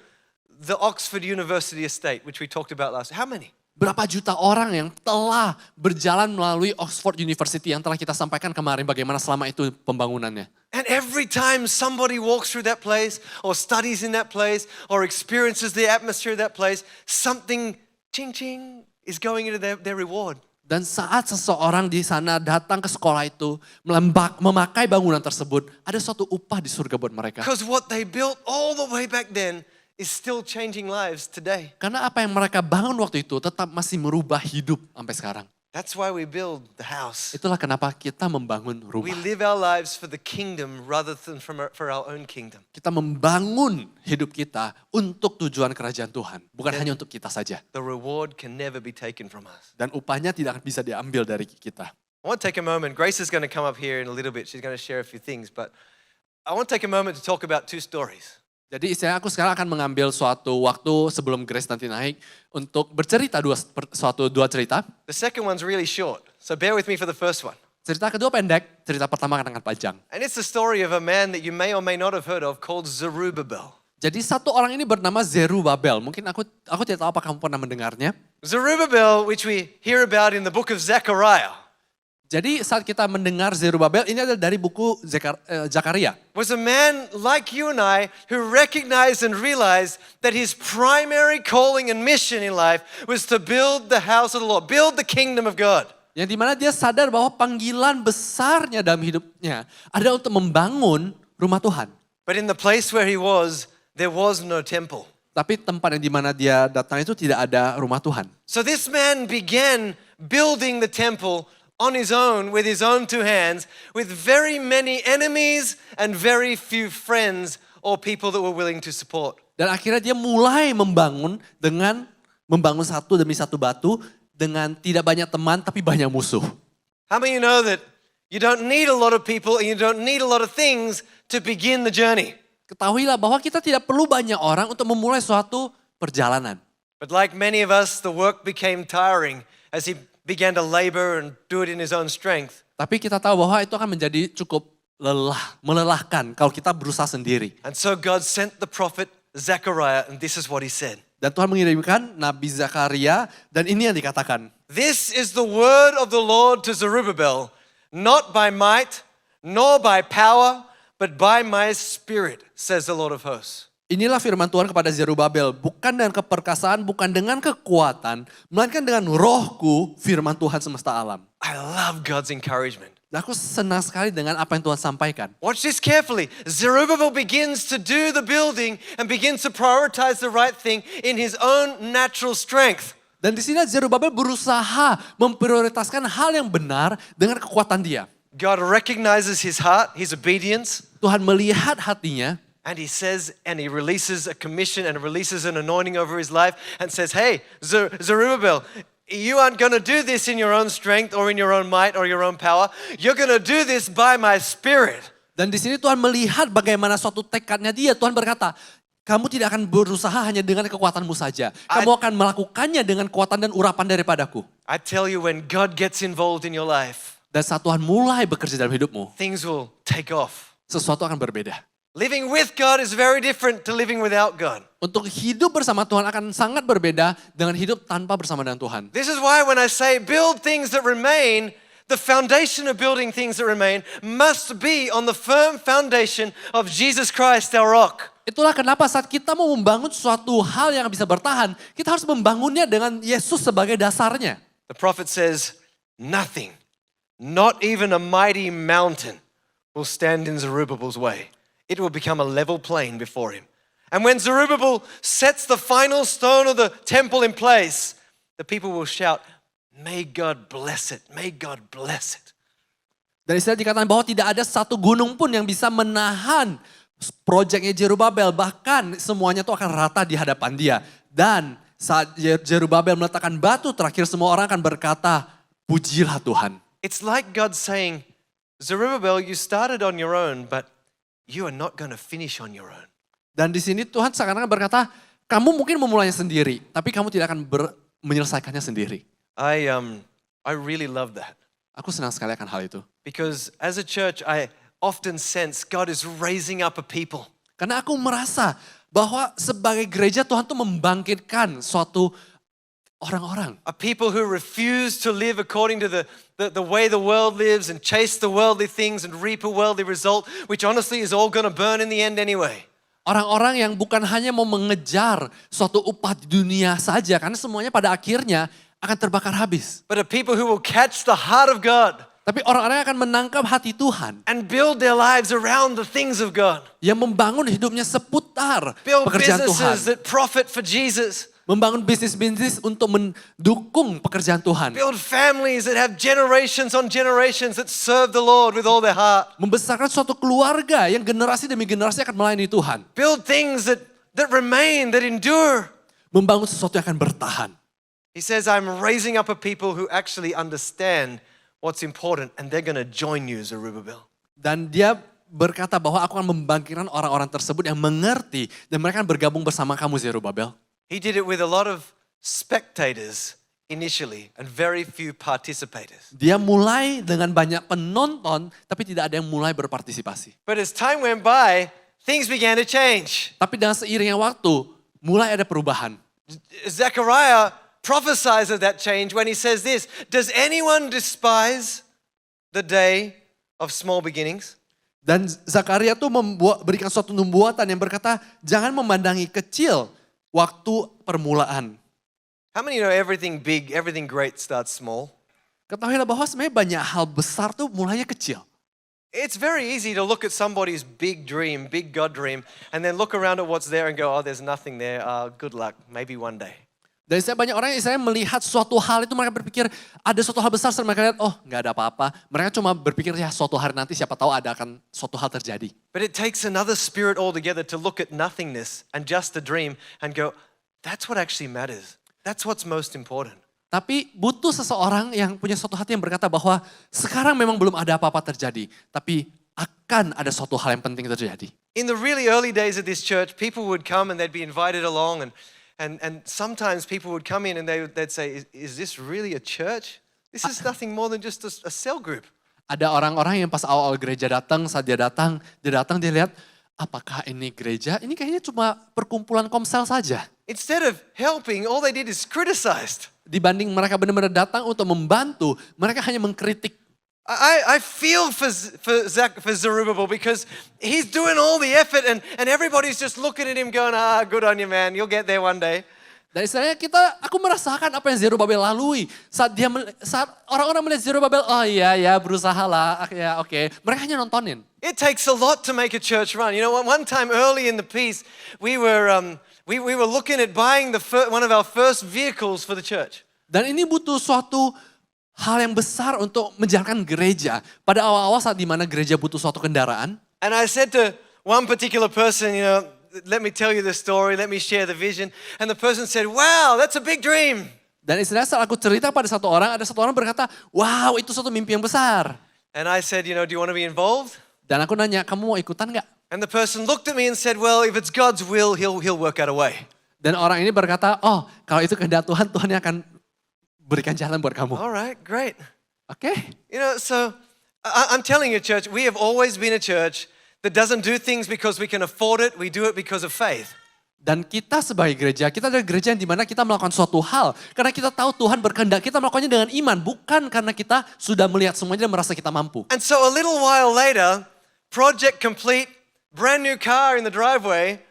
the Oxford University estate, which we talked about last? How many? Berapa juta orang yang telah berjalan melalui Oxford University yang telah kita sampaikan kemarin bagaimana selama itu pembangunannya. And every time somebody walks through that place or studies in that place or experiences the atmosphere of that place, something ching ching is going into their reward. Dan saat seseorang di sana datang ke sekolah itu, memakai bangunan tersebut, ada suatu upah di surga buat mereka. Because what they built all the way back then is still changing lives today. Karena apa yang mereka bangun waktu itu tetap masih merubah hidup sampai sekarang. That's why we build the house. Itulah kenapa kita membangun We rumah. live our lives for the kingdom rather than for our own kingdom. Kita membangun hidup kita untuk tujuan kerajaan Tuhan. Bukan hanya untuk kita saja. The reward can never be taken from us. Dan upahnya tidak akan bisa diambil dari kita. I want to take a moment. Grace is going to come up here in a little bit. She's going to share a few things. But I want to take a moment to talk about two stories. Jadi istilahnya aku sekarang akan mengambil suatu waktu sebelum Grace nanti naik untuk bercerita dua cerita. The second one's really short. So bear with me for the first one. Cerita kedua pendek, cerita pertama akan panjang. And it's the story of a man that you may or may not have heard of called Zerubbabel. Jadi satu orang ini bernama Zerubabel. Mungkin aku tidak tahu apa kamu pernah mendengarnya. Zerubbabel, which we hear about in the book of Zechariah, Jadi saat kita mendengar Zerubabel, ini adalah dari buku Zakaria. was a man like you and I who recognized and realized that his primary calling and mission in life was to build the house of the Lord, build the kingdom of God. Yang dimana dia sadar bahwa panggilan besarnya dalam hidupnya adalah untuk membangun rumah Tuhan. But in the place where he was, there was no temple. Tapi tempat yang dimana dia datang itu tidak ada rumah Tuhan. So this man began building the temple on his own, with his own two hands, with very many enemies and very few friends or people that were willing to support. Dan akhirnya dia mulai membangun satu demi satu batu dengan tidak banyak teman tapi banyak musuh. How many of you know that you don't need a lot of people and you don't need a lot of things to begin the journey? Ketahuilah bahwa kita tidak perlu banyak orang untuk memulai suatu perjalanan. But like many of us, the work became tiring as he began to labor and do it in his own strength. Tapi kita tahu bahwa itu akan menjadi cukup melelahkan kalau kita berusaha sendiri. And so God sent the prophet Zechariah, and this is what he said. Dan Tuhan mengirimkan Nabi Zakaria dan ini yang dikatakan. This is the word of the Lord to Zerubbabel, not by might, nor by power, but by my spirit, says the Lord of hosts. Inilah firman Tuhan kepada Zerubabel, bukan dengan keperkasaan, bukan dengan kekuatan, melainkan dengan rohku, firman Tuhan semesta alam. I love God's encouragement. Dan aku senang sekali dengan apa yang Tuhan sampaikan. Watch this carefully. Zerubbabel begins to do the building and begins to prioritize the right thing in his own natural strength. Dan di sini Zerubabel berusaha memprioritaskan hal yang benar dengan kekuatan dia. God recognizes his heart, his obedience, Tuhan melihat hatinya, and he says, and he releases a commission and releases an anointing over his life and says, hey, Zerubbabel, you aren't going to do this in your own strength or in your own might or your own power. You're going to do this by my spirit. dan di sini Tuhan melihat bagaimana suatu tekadnya dia. Tuhan berkata, kamu tidak akan berusaha hanya dengan kekuatanmu saja. Kamu akan melakukannya dengan kekuatan dan urapan daripadaku. I tell you, when God gets involved in your life, Dan saat Tuhan mulai bekerja dalam hidupmu, things will take off. sesuatu akan berbeda. Living with God is very different to living without God. Untuk hidup bersama Tuhan akan sangat berbeda dengan hidup tanpa bersama dengan Tuhan. This is why when I say build things that remain, the foundation of building things that remain must be on the firm foundation of Jesus Christ, our rock. Itulah kenapa saat kita mau membangun suatu hal yang bisa bertahan, kita harus membangunnya dengan Yesus sebagai dasarnya. The prophet says, nothing, not even a mighty mountain, will stand in Zerubbabel's way. It will become a level plain before him. And when Zerubbabel sets the final stone of the temple in place, the people will shout, may God bless it, may God bless it. Dan istilah dikatakan bahwa tidak ada satu gunung pun yang bisa menahan proyeknya Zerubabel. Bahkan semuanya itu akan rata di hadapan dia. Dan saat Zerubabel meletakkan batu terakhir, semua orang akan berkata, pujilah Tuhan. It's like God saying, Zerubbabel, you started on your own, but you are not going to finish on your own. Dan di sini Tuhan seakan-akan berkata, kamu mungkin memulainya sendiri, tapi kamu tidak akan menyelesaikannya sendiri. I really love that. Aku senang sekali akan hal itu. Because as a church, I often sense God is raising up a people. Karena aku merasa bahwa sebagai gereja Tuhan tuh membangkitkan suatu orang-orang. A people who refuse to live according to the way the world lives and chase the worldly things and reap a worldly result, which honestly is all going to burn in the end anyway. Orang-orang yang bukan hanya mau mengejar suatu upah di dunia saja, karena semuanya pada akhirnya akan terbakar habis. But a people who will catch the heart of God Tapi orang-orang yang akan menangkap hati Tuhan, and build their lives around the things of God. yang membangun hidupnya seputar Build pekerjaan Tuhan. businesses that profit for Jesus. Membangun bisnis-bisnis untuk mendukung pekerjaan Tuhan. Build families that have generations on generations that serve the Lord with all their heart. Membesarkan suatu keluarga yang generasi demi generasi akan melayani Tuhan. Build things that remain, that endure. Membangun sesuatu yang akan bertahan. He says, I'm raising up a people who actually understand what's important and they're going to join you, Zerubbabel. Dan dia berkata bahwa aku akan membangkitkan orang-orang tersebut yang mengerti dan mereka akan bergabung bersama kamu, Zerubabel. He did it with a lot of spectators initially and very few participators. Dia mulai dengan banyak penonton, tapi tidak ada yang mulai berpartisipasi. But as time went by, things began to change. Tapi dengan seiringnya waktu, mulai ada perubahan. Zechariah prophesies of that change when he says this, does anyone despise the day of small beginnings? Dan Zakaria tuh berikan suatu nubuatan yang berkata, jangan memandangi kecil waktu permulaan. How many know everything big, everything great starts small? Ketahuilah bahwa sebenarnya banyak hal besar tuh mulainya kecil. It's very easy to look at somebody's big dream, big God dream, and then look around at what's there and go, oh, there's nothing there. Good luck, maybe one day. Dan saya banyak orang yang saya melihat suatu hal itu mereka berpikir ada suatu hal besar, mereka lihat oh nggak ada apa-apa. Mereka cuma berpikir ya suatu hari nanti siapa tahu ada akan suatu hal terjadi. But it takes another spirit altogether to look at nothingness and just a dream and go, that's what actually matters. That's what's most important. Tapi butuh seseorang yang punya suatu hati yang berkata bahwa sekarang memang belum ada apa-apa terjadi. Tapi akan ada suatu hal yang penting terjadi. In the really early days of this church, people would come and they'd be invited along and sometimes people would come in and they'd say, is this really a church? This is nothing more than just a cell group. Ada orang-orang yang pas awal-awal gereja datang, saat dia datang dia lihat, apakah ini gereja? Ini kayaknya cuma perkumpulan komsel saja. Instead of helping, all they did is criticized. Dibanding mereka benar-benar datang untuk membantu, mereka hanya mengkritik. I feel for Zerubbabel because he's doing all the effort and everybody's just looking at him going, good on you man, you'll get there one day. Dan istilahnya aku merasakan apa yang Zerubabel lalui. Saat orang-orang melihat Zerubabel, oh iya berusaha lah, ya oke. Mereka hanya nontonin. It takes a lot to make a church run. You know, one time early in the piece, we were looking at buying one of our first vehicles for the church. Dan ini butuh suatu hal yang besar untuk menjalankan gereja. Pada awal-awal saat dimana gereja butuh suatu kendaraan. And I said to one particular person, you know, let me tell you the story, let me share the vision. And the person said, wow, that's a big dream. Dan istilahnya saat aku cerita pada satu orang, ada satu orang berkata, wow itu suatu mimpi yang besar. And I said, you know, do you want to be involved? Dan aku nanya, kamu mau ikutan gak? And the person looked at me and said, well, if it's God's will, he'll work out a way. Dan orang ini berkata, oh kalau itu kehendak Tuhan, Tuhan yang akan berikan jalan buat kamu. All right, great. Oke. You know, so I'm telling you, church, we have always been a church that doesn't do things because we can afford it. We do it because of faith. Dan kita sebagai gereja, kita adalah gereja yang dimana kita melakukan suatu hal. Karena kita tahu Tuhan berkehendak, kita melakukannya dengan iman. Bukan karena kita sudah melihat semuanya dan merasa kita mampu. And so a little while later, project complete, brand new car in the driveway.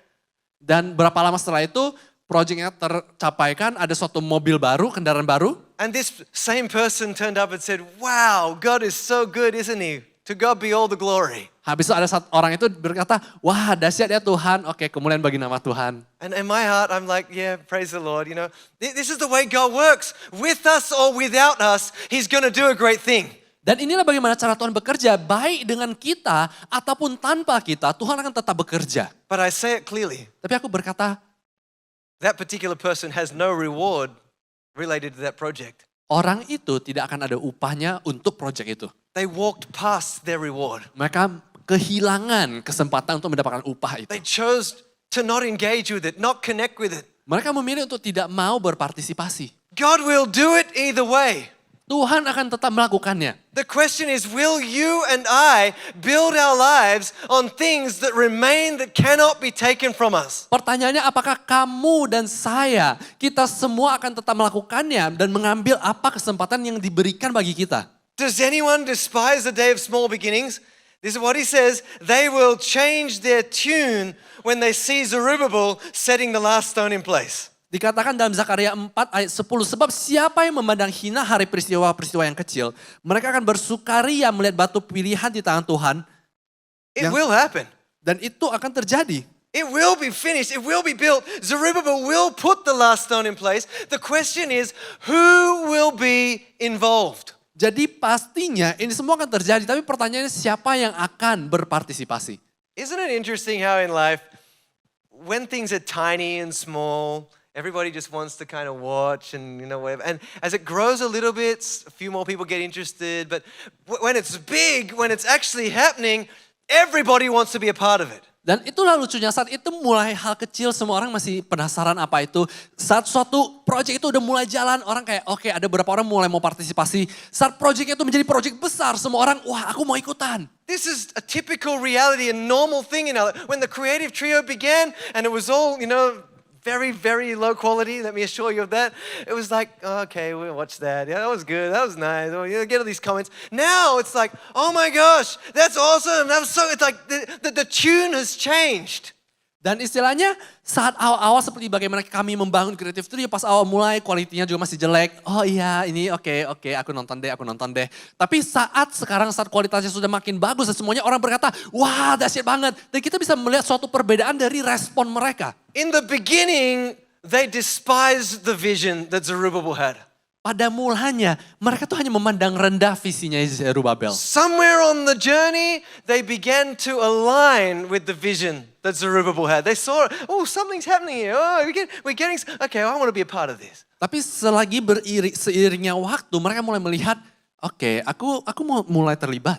Dan berapa lama setelah itu, proyeknya tercapaikan, ada suatu mobil baru, kendaraan baru. And this same person turned up and said, wow, God is so good, isn't he? To God be all the glory. Habis itu ada satu orang itu berkata, wah dahsyat ya Tuhan, oke kemuliaan bagi nama Tuhan. And in my heart, I'm like, yeah, praise the Lord. You know, this is the way God works. With us or without us, he's going to do a great thing. Dan inilah bagaimana cara Tuhan bekerja, baik dengan kita ataupun tanpa kita, Tuhan akan tetap bekerja. But I say it clearly. Tapi aku berkata, that particular person has no reward related to that project. orang itu tidak akan ada upahnya untuk proyek itu. They walked past their reward. Mereka kehilangan kesempatan untuk mendapatkan upah itu. They chose to not engage with it, not connect with it. Mereka memilih untuk tidak mau berpartisipasi. God will do it either way. Tuhan akan tetap melakukannya. The question is, will you and I build our lives on things that remain that cannot be taken from us? Pertanyaannya apakah kamu dan saya, kita semua akan tetap melakukannya dan mengambil apa kesempatan yang diberikan bagi kita. Does anyone despise the day of small beginnings? This is what he says, they will change their tune when they see Zerubbabel setting the last stone in place. Dikatakan dalam Zakaria 4 ayat 10, sebab siapa yang memandang hina hari peristiwa-peristiwa yang kecil, mereka akan bersukaria melihat batu pilihan di tangan Tuhan. It will happen. Dan itu akan terjadi. It will be finished. It will be built. Zerubbabel will put the last stone in place. The question is, who will be involved? Jadi pastinya ini semua akan terjadi, tapi pertanyaannya siapa yang akan berpartisipasi? Isn't it interesting how in life, when things are tiny and small, everybody just wants to kind of watch and whatever. And as it grows a little bit, a few more people get interested. But when it's big, when it's actually happening, everybody wants to be a part of it. Dan itulah lucunya, saat itu mulai hal kecil, semua orang masih penasaran apa itu. Saat suatu project itu udah mulai jalan, orang kayak oke, ada beberapa orang mulai mau partisipasi. Saat project itu menjadi project besar, semua orang wah aku mau ikutan. This is a typical reality, a normal thing in our life. When the creative trio began and it was all, very, very low quality, let me assure you of that. It was like, okay, we'll watch that. Yeah, that was good. That was nice. Get all these comments. Now it's like, oh my gosh, that's awesome. That was so, it's like the tune has changed. Dan istilahnya saat awal-awal seperti bagaimana kami membangun Creative Studio, pas awal mulai kualitinya juga masih jelek. Oh iya ini oke, aku nonton deh. Tapi saat kualitasnya sudah makin bagus dan semuanya orang berkata, wah dahsyat banget. Dan kita bisa melihat suatu perbedaan dari respon mereka. In the beginning, they despised the vision that Zerubbabel had. Pada mulanya mereka tuh hanya memandang rendah visinya Zerubabel. Somewhere on the journey, they began to align with the vision that Zerubbabel had. They saw, oh, something's happening here. Oh, we're getting, okay, I want to be a part of this. Tapi selagi seiringnya waktu, mereka mulai melihat, oke, aku mau mulai terlibat.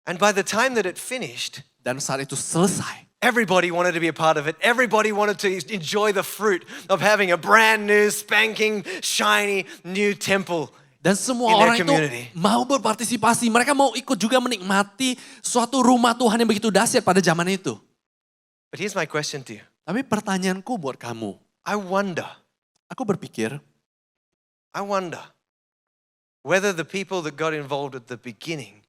And by the time that it finished, dan saat itu selesai, everybody wanted to be a part of it. Everybody wanted to enjoy the fruit of having a brand new, spanking, shiny, new temple. Dan semua in their orang itu community. mau berpartisipasi. Mereka mau ikut juga menikmati suatu rumah Tuhan yang begitu dahsyat pada zaman itu. But here's my question to you. Tapi pertanyaanku buat kamu. Aku berpikir. I wonder whether the people that got involved at the beginning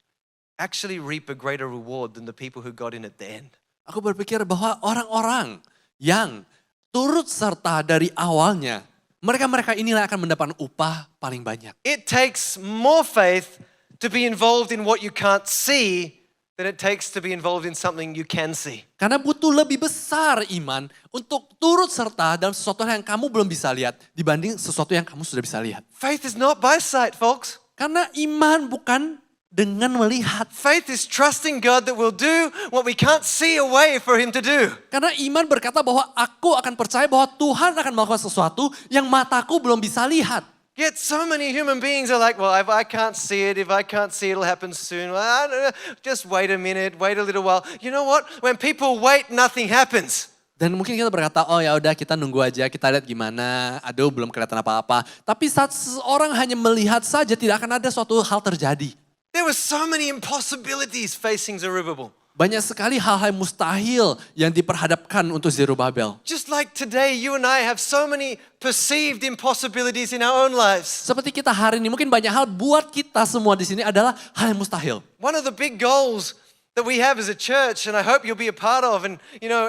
actually reap a greater reward than the people who got in at the end. Aku berpikir bahwa orang-orang yang turut serta dari awalnya, mereka inilah akan mendapat upah paling banyak. It takes more faith to be involved in what you can't see than it takes to be involved in something you can see. Karena butuh lebih besar iman untuk turut serta dalam sesuatu yang kamu belum bisa lihat dibanding sesuatu yang kamu sudah bisa lihat. Faith is not by sight, folks. Karena iman bukan dengan melihat. Faith is trusting God that will do what we can't see a way for him to do. Karena iman berkata bahwa aku akan percaya bahwa Tuhan akan melakukan sesuatu yang mataku belum bisa lihat. Yet so many human beings are like, well, if I can't see it, it'll happen soon. Well, I don't know. Just wait a minute, wait a little while. You know what? When people wait, nothing happens. Dan mungkin kita berkata, oh ya udah kita nunggu aja, kita lihat gimana. Aduh belum kelihatan apa-apa. Tapi saat seseorang hanya melihat saja, tidak akan ada suatu hal terjadi. There were so many impossibilities facing Zerubbabel. Banyak sekali hal-hal mustahil yang diperhadapkan untuk Zerubabel. Just like today, you and I have so many perceived impossibilities in our own lives. Seperti kita hari ini, mungkin banyak hal buat kita semua di sini adalah hal yang mustahil. One of the big goals that we have as a church, and I hope you'll be a part of and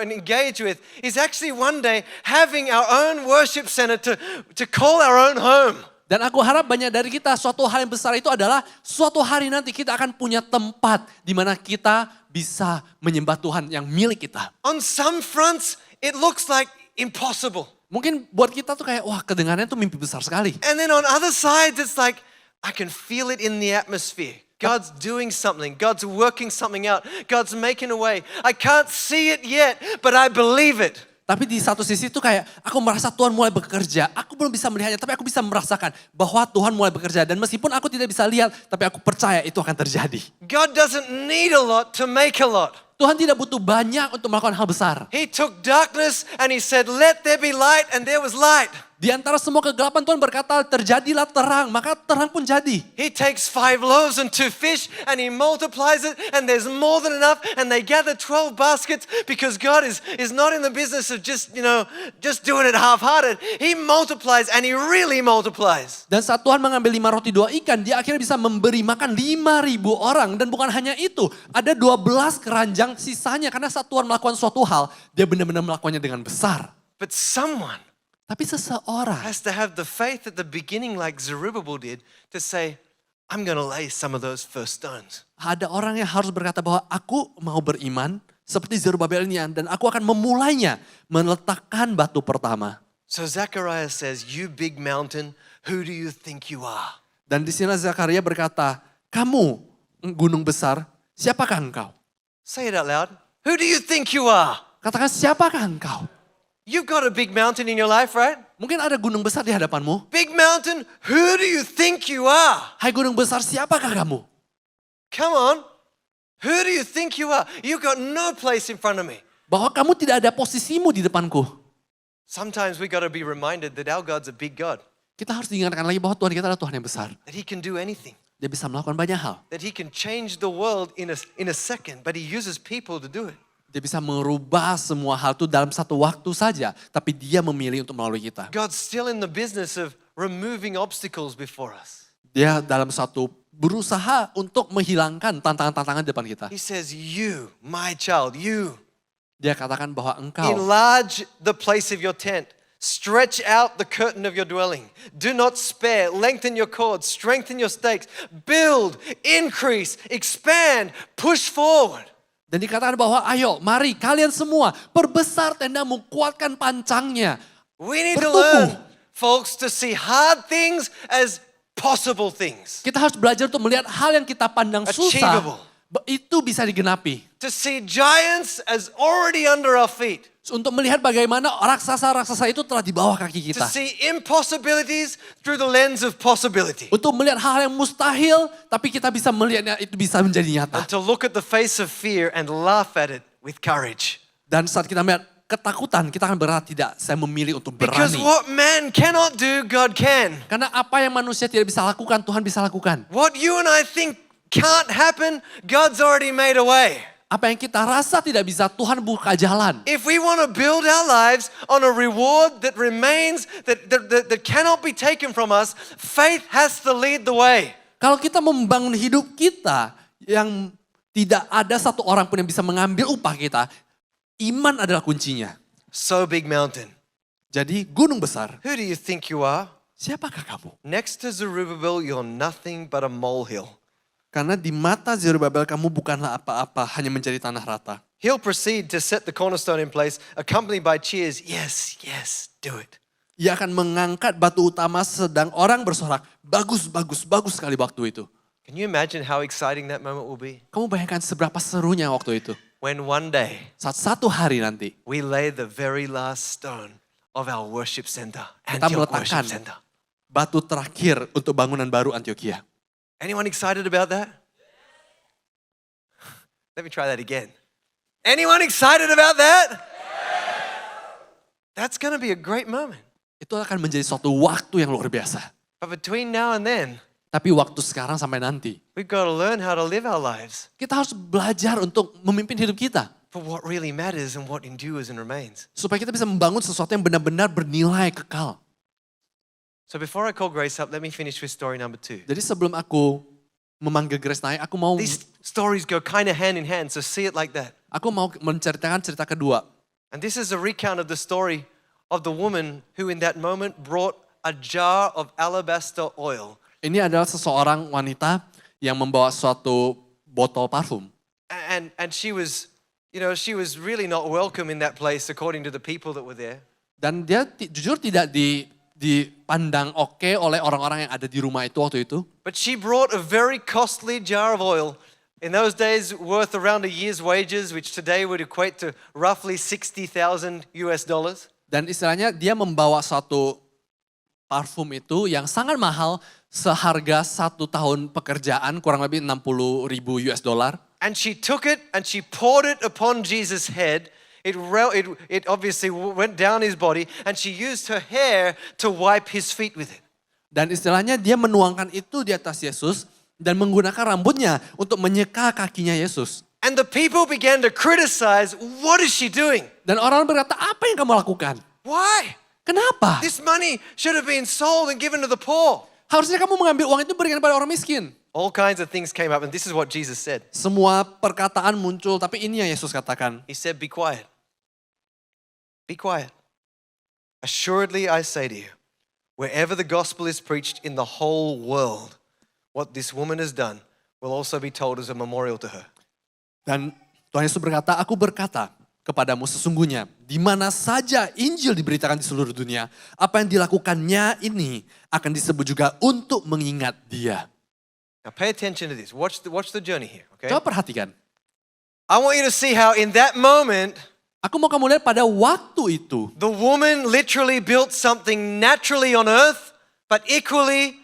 engage with, is actually one day having our own worship center to call our own home. Dan aku harap banyak dari kita, suatu hal yang besar itu adalah suatu hari nanti kita akan punya tempat di mana kita bisa menyembah Tuhan yang milik kita. On some fronts, it looks like impossible. Mungkin buat kita tuh kayak, wah kedengarannya tuh mimpi besar sekali. And then on other sides, it's like, I can feel it in the atmosphere. God's doing something. God's working something out. God's making a way. I can't see it yet, but I believe it. Tapi di satu sisi tuh kayak aku merasa Tuhan mulai bekerja. Aku belum bisa melihatnya tapi aku bisa merasakan bahwa Tuhan mulai bekerja. Dan meskipun aku tidak bisa lihat tapi aku percaya itu akan terjadi. God doesn't need a lot to make a lot. Tuhan tidak butuh banyak untuk melakukan hal besar. He took darkness and he said, let there be light, and there was light. Di antara semua kegelapan Tuhan berkata terjadilah terang, maka terang pun jadi. He takes 5 loaves and 2 fish and he multiplies it and there's more than enough and they gather 12 baskets because God is not in the business of just doing it half-hearted. He multiplies and he really multiplies. Dan saat Tuhan mengambil 5 roti 2 ikan, dia akhirnya bisa memberi makan 5.000 orang. Dan bukan hanya itu, ada 12 keranjang sisanya. Karena saat Tuhan melakukan suatu hal, dia benar-benar melakukannya dengan besar. But someone Tapi seseorang has to have the faith at the beginning like Zerubbabel did to say, I'm going to lay some of those first stones. ada orang yang harus berkata bahwa aku mau beriman seperti Zerubabel ini dan aku akan memulainya meletakkan batu pertama. So Zechariah says, you big mountain, who do you think you are? Dan di sini Zakaria berkata, kamu gunung besar, siapakah engkau? Say it out loud. Who do you think you are? Katakan siapakah engkau? You've got a big mountain in your life, right? Mungkin ada gunung besar di hadapanmu. Big mountain, who do you think you are? Hai gunung besar, siapakah kamu? Come on. Who do you think you are? You've got no place in front of me. Bahwa kamu tidak ada posisimu di depanku. Sometimes we got to be reminded that our God's a big God, Kita harus diingatkan lagi bahwa Tuhan kita adalah Tuhan yang besar. that He can do anything, Dia bisa melakukan banyak hal. that He can change the world in a second, but He uses people to do it. Dia bisa merubah semua hal itu dalam satu waktu saja. Tapi dia memilih untuk melalui kita. God's still in the business of removing obstacles before us. Dia dalam satu berusaha untuk menghilangkan tantangan-tantangan di depan kita. He says, you, my child, you, Dia katakan bahwa engkau enlarge the place of your tent. Stretch out the curtain of your dwelling. Do not spare. Lengthen your cords. Strengthen your stakes. Build, increase, expand, push forward. dan dikatakan bahwa ayo mari kalian semua perbesar tendamu, kuatkan pancangnya. We need to Bertumbuh. learn, folks, to see hard things as possible things. Kita harus belajar untuk melihat hal yang kita pandang susah. Achievable. Itu bisa digenapi. To see giants as already under our feet. Untuk melihat bagaimana raksasa-raksasa itu telah di bawah kaki To kita. see impossibilities through the lens of possibility. Untuk melihat hal yang mustahil, tapi kita bisa melihatnya itu bisa menjadi nyata. And to look at the face of fear and laugh at it with courage. Dan saat kita melihat ketakutan, kita akan berkata tidak, saya memilih untuk Because berani. what man cannot do, God can. Karena apa yang manusia tidak bisa lakukan, Tuhan bisa lakukan. What you and I think can't happen, God's already made a way. Apa yang kita rasa tidak bisa, Tuhan buka jalan. If we want to build our lives on a reward that remains, that cannot be taken from us, faith has to lead the way. Kalau kita membangun hidup kita yang tidak ada satu orang pun yang bisa mengambil upah kita, iman adalah kuncinya. So big mountain. Jadi gunung besar, Who do you think you are? siapakah kamu? Next to Zerubbabel, you're nothing but a molehill. Karena di mata Zerubabel kamu bukanlah apa-apa, hanya menjadi tanah rata. He'll proceed to set the cornerstone in place, accompanied by cheers. Yes, yes, do it. Ia akan mengangkat batu utama sedang orang bersorak, bagus, bagus, bagus sekali waktu itu. Can you imagine how exciting that moment will be? Kamu bayangkan seberapa serunya waktu itu. When one day Saat satu hari nanti, we lay the very last stone of our worship center, kita Antioch Worship meletakkan Center. batu terakhir untuk bangunan baru Antioquia. Anyone excited about that? Let me try that again. Anyone excited about that? That's going to be a great moment. Itu akan menjadi suatu waktu yang luar biasa. But between now and then, Tapi waktu sekarang sampai nanti, we've got to learn how to live our lives kita harus belajar untuk memimpin hidup kita. for what really matters and what endures and remains. Supaya kita bisa membangun sesuatu yang benar-benar bernilai kekal. So before I call Grace up, let me finish with story number 2. Jadi sebelum aku memanggil Grace naik, aku mau These stories go kind of hand in hand, so see it like that. menceritakan cerita kedua. And this is a recount of the story of the woman who in that moment brought a jar of alabaster oil. Ini adalah seseorang wanita yang membawa suatu botol parfum. And she was, she was really not welcome in that place according to the people that were there. Dan dia jujur tidak dipandang oke oleh orang-orang yang ada di rumah itu waktu itu. But she brought a very costly jar of oil. In those days, worth around a year's wages, which today would equate to roughly $60,000. Dan istilahnya dia membawa suatu parfum itu yang sangat mahal seharga 1 tahun pekerjaan kurang lebih 60.000 US dollar. And she took it and she poured it upon Jesus' head It obviously went down his body, and she used her hair to wipe his feet with it. Dan istilahnya dia menuangkan itu di atas Yesus dan menggunakan rambutnya untuk menyeka kakinya Yesus. And the people began to criticize, what is she doing? Dan orang berkata, apa yang kamu lakukan? Why? Kenapa? This money should have been sold and given to the poor. Harusnya kamu mengambil uang itu berikan pada orang miskin. All kinds of things came up, and this is what Jesus said. Semua perkataan muncul, tapi ini yang Yesus katakan. He said, be quiet. Be quiet. Assuredly I say to you, wherever the gospel is preached in the whole world, what this woman has done will also be told as a memorial to her. Dan Tuhan Yesus berkata, aku berkata kepadamu sesungguhnya, di mana saja Injil diberitakan di seluruh dunia, apa yang dilakukannya ini akan disebut juga untuk mengingat dia. Now pay attention to this. Watch the journey here, okay? Coba perhatikan. I want you to see how in that moment, Aku mau kamu lihat pada waktu itu, the woman literally built something naturally on earth, but equally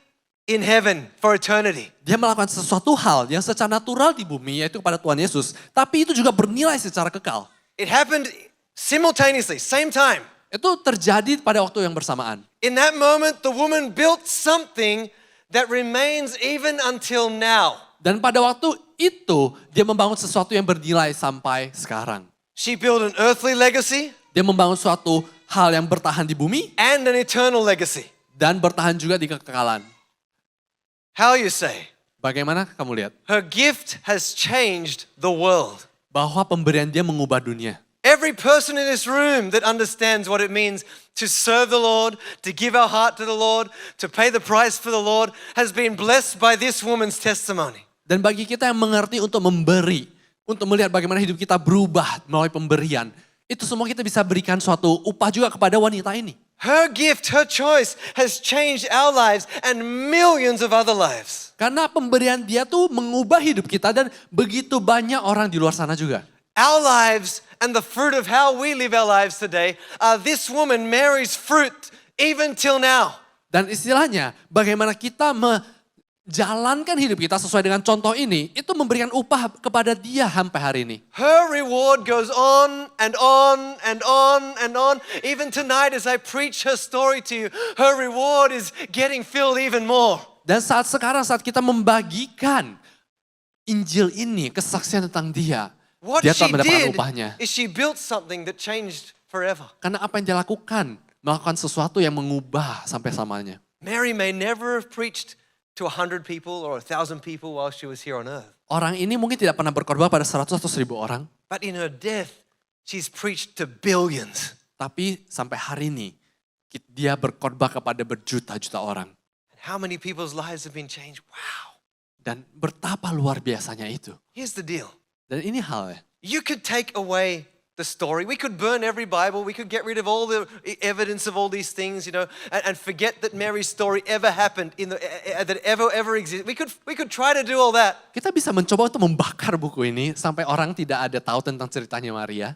in heaven for eternity. dia melakukan sesuatu hal yang secara natural di bumi, yaitu kepada Tuhan Yesus. Tapi itu juga bernilai secara kekal. It happened simultaneously, same time. Itu terjadi pada waktu yang bersamaan. In that moment, the woman built something that remains even until now. Dan pada waktu itu, dia membangun sesuatu yang bernilai sampai sekarang. She built an earthly legacy Dia membangun suatu hal yang bertahan di bumi and an eternal legacy. dan bertahan juga di kekekalan. How you say? Bagaimana kamu lihat? Her gift has changed the world. Bahwa pemberian dia mengubah dunia. Every person in this room that understands what it means to serve the Lord, to give our heart to the Lord, to pay the price for the Lord, has been blessed by this woman's testimony. Dan bagi kita yang mengerti untuk memberi, untuk melihat bagaimana hidup kita berubah melalui pemberian, itu semua kita bisa berikan suatu upah juga kepada wanita ini. Her gift, her choice has changed our lives and millions of other lives. Karena pemberian dia tuh mengubah hidup kita dan begitu banyak orang di luar sana juga. Our lives and the fruit of how we live our lives today are this woman Mary's fruit even till now. Dan istilahnya bagaimana kita menjalankan hidup kita sesuai dengan contoh ini, itu memberikan upah kepada dia sampai hari ini. Her reward goes on and on and on and on. Even tonight as I preach her story to you, her reward is getting filled even more. Dan saat kita membagikan Injil ini, kesaksian tentang dia, What dia she telah mendapatkan did upahnya. is she built something that changed forever. Karena apa yang dia lakukan, melakukan sesuatu yang mengubah sampai samanya. Mary may never have preached to 100 people or 1,000 people while she was here on earth. Orang ini mungkin tidak pernah berkorban pada 100 atau 1000 orang. But in her death, she's preached to billions. Tapi sampai hari ini, dia berkorban kepada berjuta-juta orang. How many people's lives have been changed? Wow. Dan betapa luar biasanya itu. Here's the deal. Dan ini halnya. You could take away the story. We could burn every Bible. We could get rid of all the evidence of all these things, and forget that Mary's story ever happened, that ever existed. We could try to do all that. Kita bisa mencoba untuk membakar buku ini sampai orang tidak ada tahu tentang ceritanya Maria.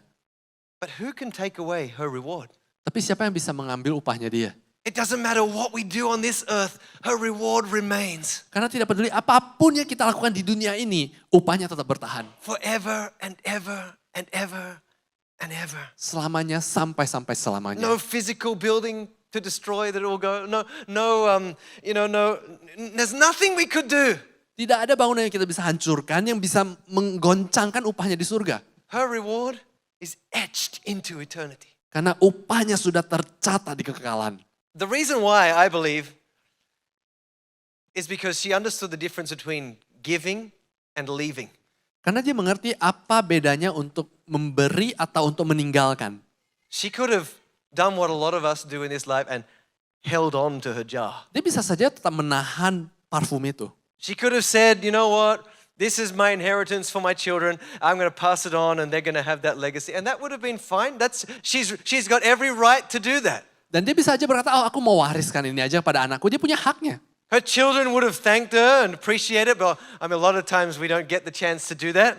But who can take away her reward? Tapi siapa yang bisa mengambil upahnya dia? It doesn't matter what we do on this earth, her reward remains. Karena tidak peduli apapun yang kita lakukan di dunia ini, upahnya tetap bertahan. Forever and ever and ever and ever. Selamanya sampai selamanya. No physical building to destroy that it will go. No, there's nothing we could do. Tidak ada bangunan yang kita bisa hancurkan yang bisa menggoncangkan upahnya di surga. Her reward is etched into eternity. Karena upahnya sudah tercatat di kekekalan. The reason why I believe is because she understood the difference between giving and leaving. Karena dia mengerti apa bedanya untuk memberi atau untuk meninggalkan. She could have done what a lot of us do in this life and held on to her jar. Dia bisa saja tetap menahan parfum itu. She could have said, you know what? This is my inheritance for my children. I'm going to pass it on and they're going to have that legacy. And that would have been fine. She's got every right to do that. Dan dia bisa aja berkata, aku mau wariskan ini aja pada anakku. Dia punya haknya. Her children would have thanked her and appreciated it. But a lot of times we don't get the chance to do that.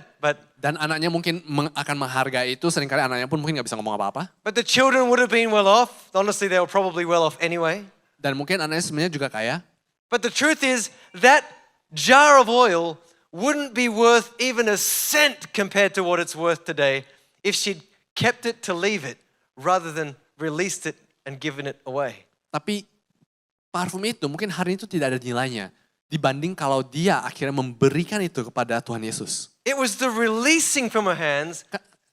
Dan anaknya mungkin akan menghargai itu. Seringkali anaknya pun mungkin gak bisa ngomong apa-apa. But the children would have been well off. Honestly, they were probably well off anyway. Dan mungkin anaknya sebenarnya juga kaya. But the truth is that jar of oil wouldn't be worth even a cent compared to what it's worth today if she'd kept it to leave it rather than released it and given it away. Tapi parfum itu mungkin hari itu tidak ada nilainya. Dibanding kalau dia akhirnya memberikan itu kepada Tuhan Yesus. It was the releasing from her hands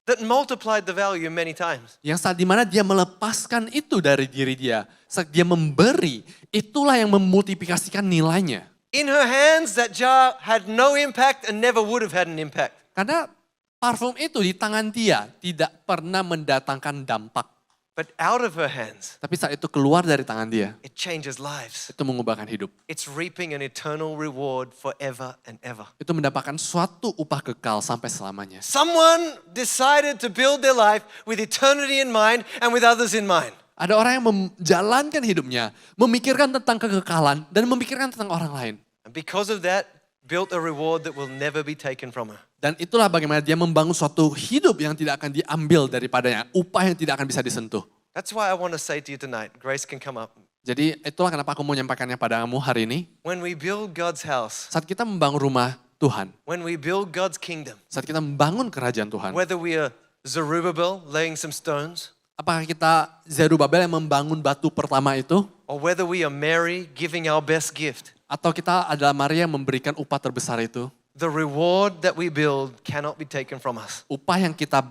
that multiplied the value many times. Yang saat dimana dia melepaskan itu dari diri dia. Saat dia memberi, itulah yang memultiplikasikan nilainya. In her hands, that jar had no impact and never would have had an impact. Karena parfum itu di tangan dia tidak pernah mendatangkan dampak. But out of her hands, Tapi saat itu keluar dari tangan dia, it changes lives. itu mengubahkan hidup. It's reaping an eternal reward forever and ever. Itu mendapatkan suatu upah kekal sampai selamanya. Someone decided to build their life with eternity in mind and with others in mind. Ada orang yang menjalankan hidupnya, memikirkan tentang kekekalan dan memikirkan tentang orang lain. And because of that, built a reward that will never be taken from her. Dan itulah bagaimana dia membangun suatu hidup yang tidak akan diambil daripadanya. Upah yang tidak akan bisa disentuh. That's why I want to say to you tonight, Grace can come up. Jadi itulah kenapa aku mau menyampaikannya padamu hari ini. When we build God's house, Saat kita membangun rumah Tuhan, when we build God's kingdom, saat kita membangun kerajaan Tuhan, whether we are Zerubbabel laying some stones, apakah kita Zerubabel yang membangun batu pertama itu? or whether we are Mary giving our best gift, Atau kita adalah Maria yang memberikan upah terbesar itu? the reward that we build cannot be taken from us. Upah yang kita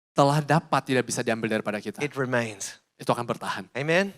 telah dapat tidak bisa diambil daripada kita. It remains. Itu akan bertahan. Amen?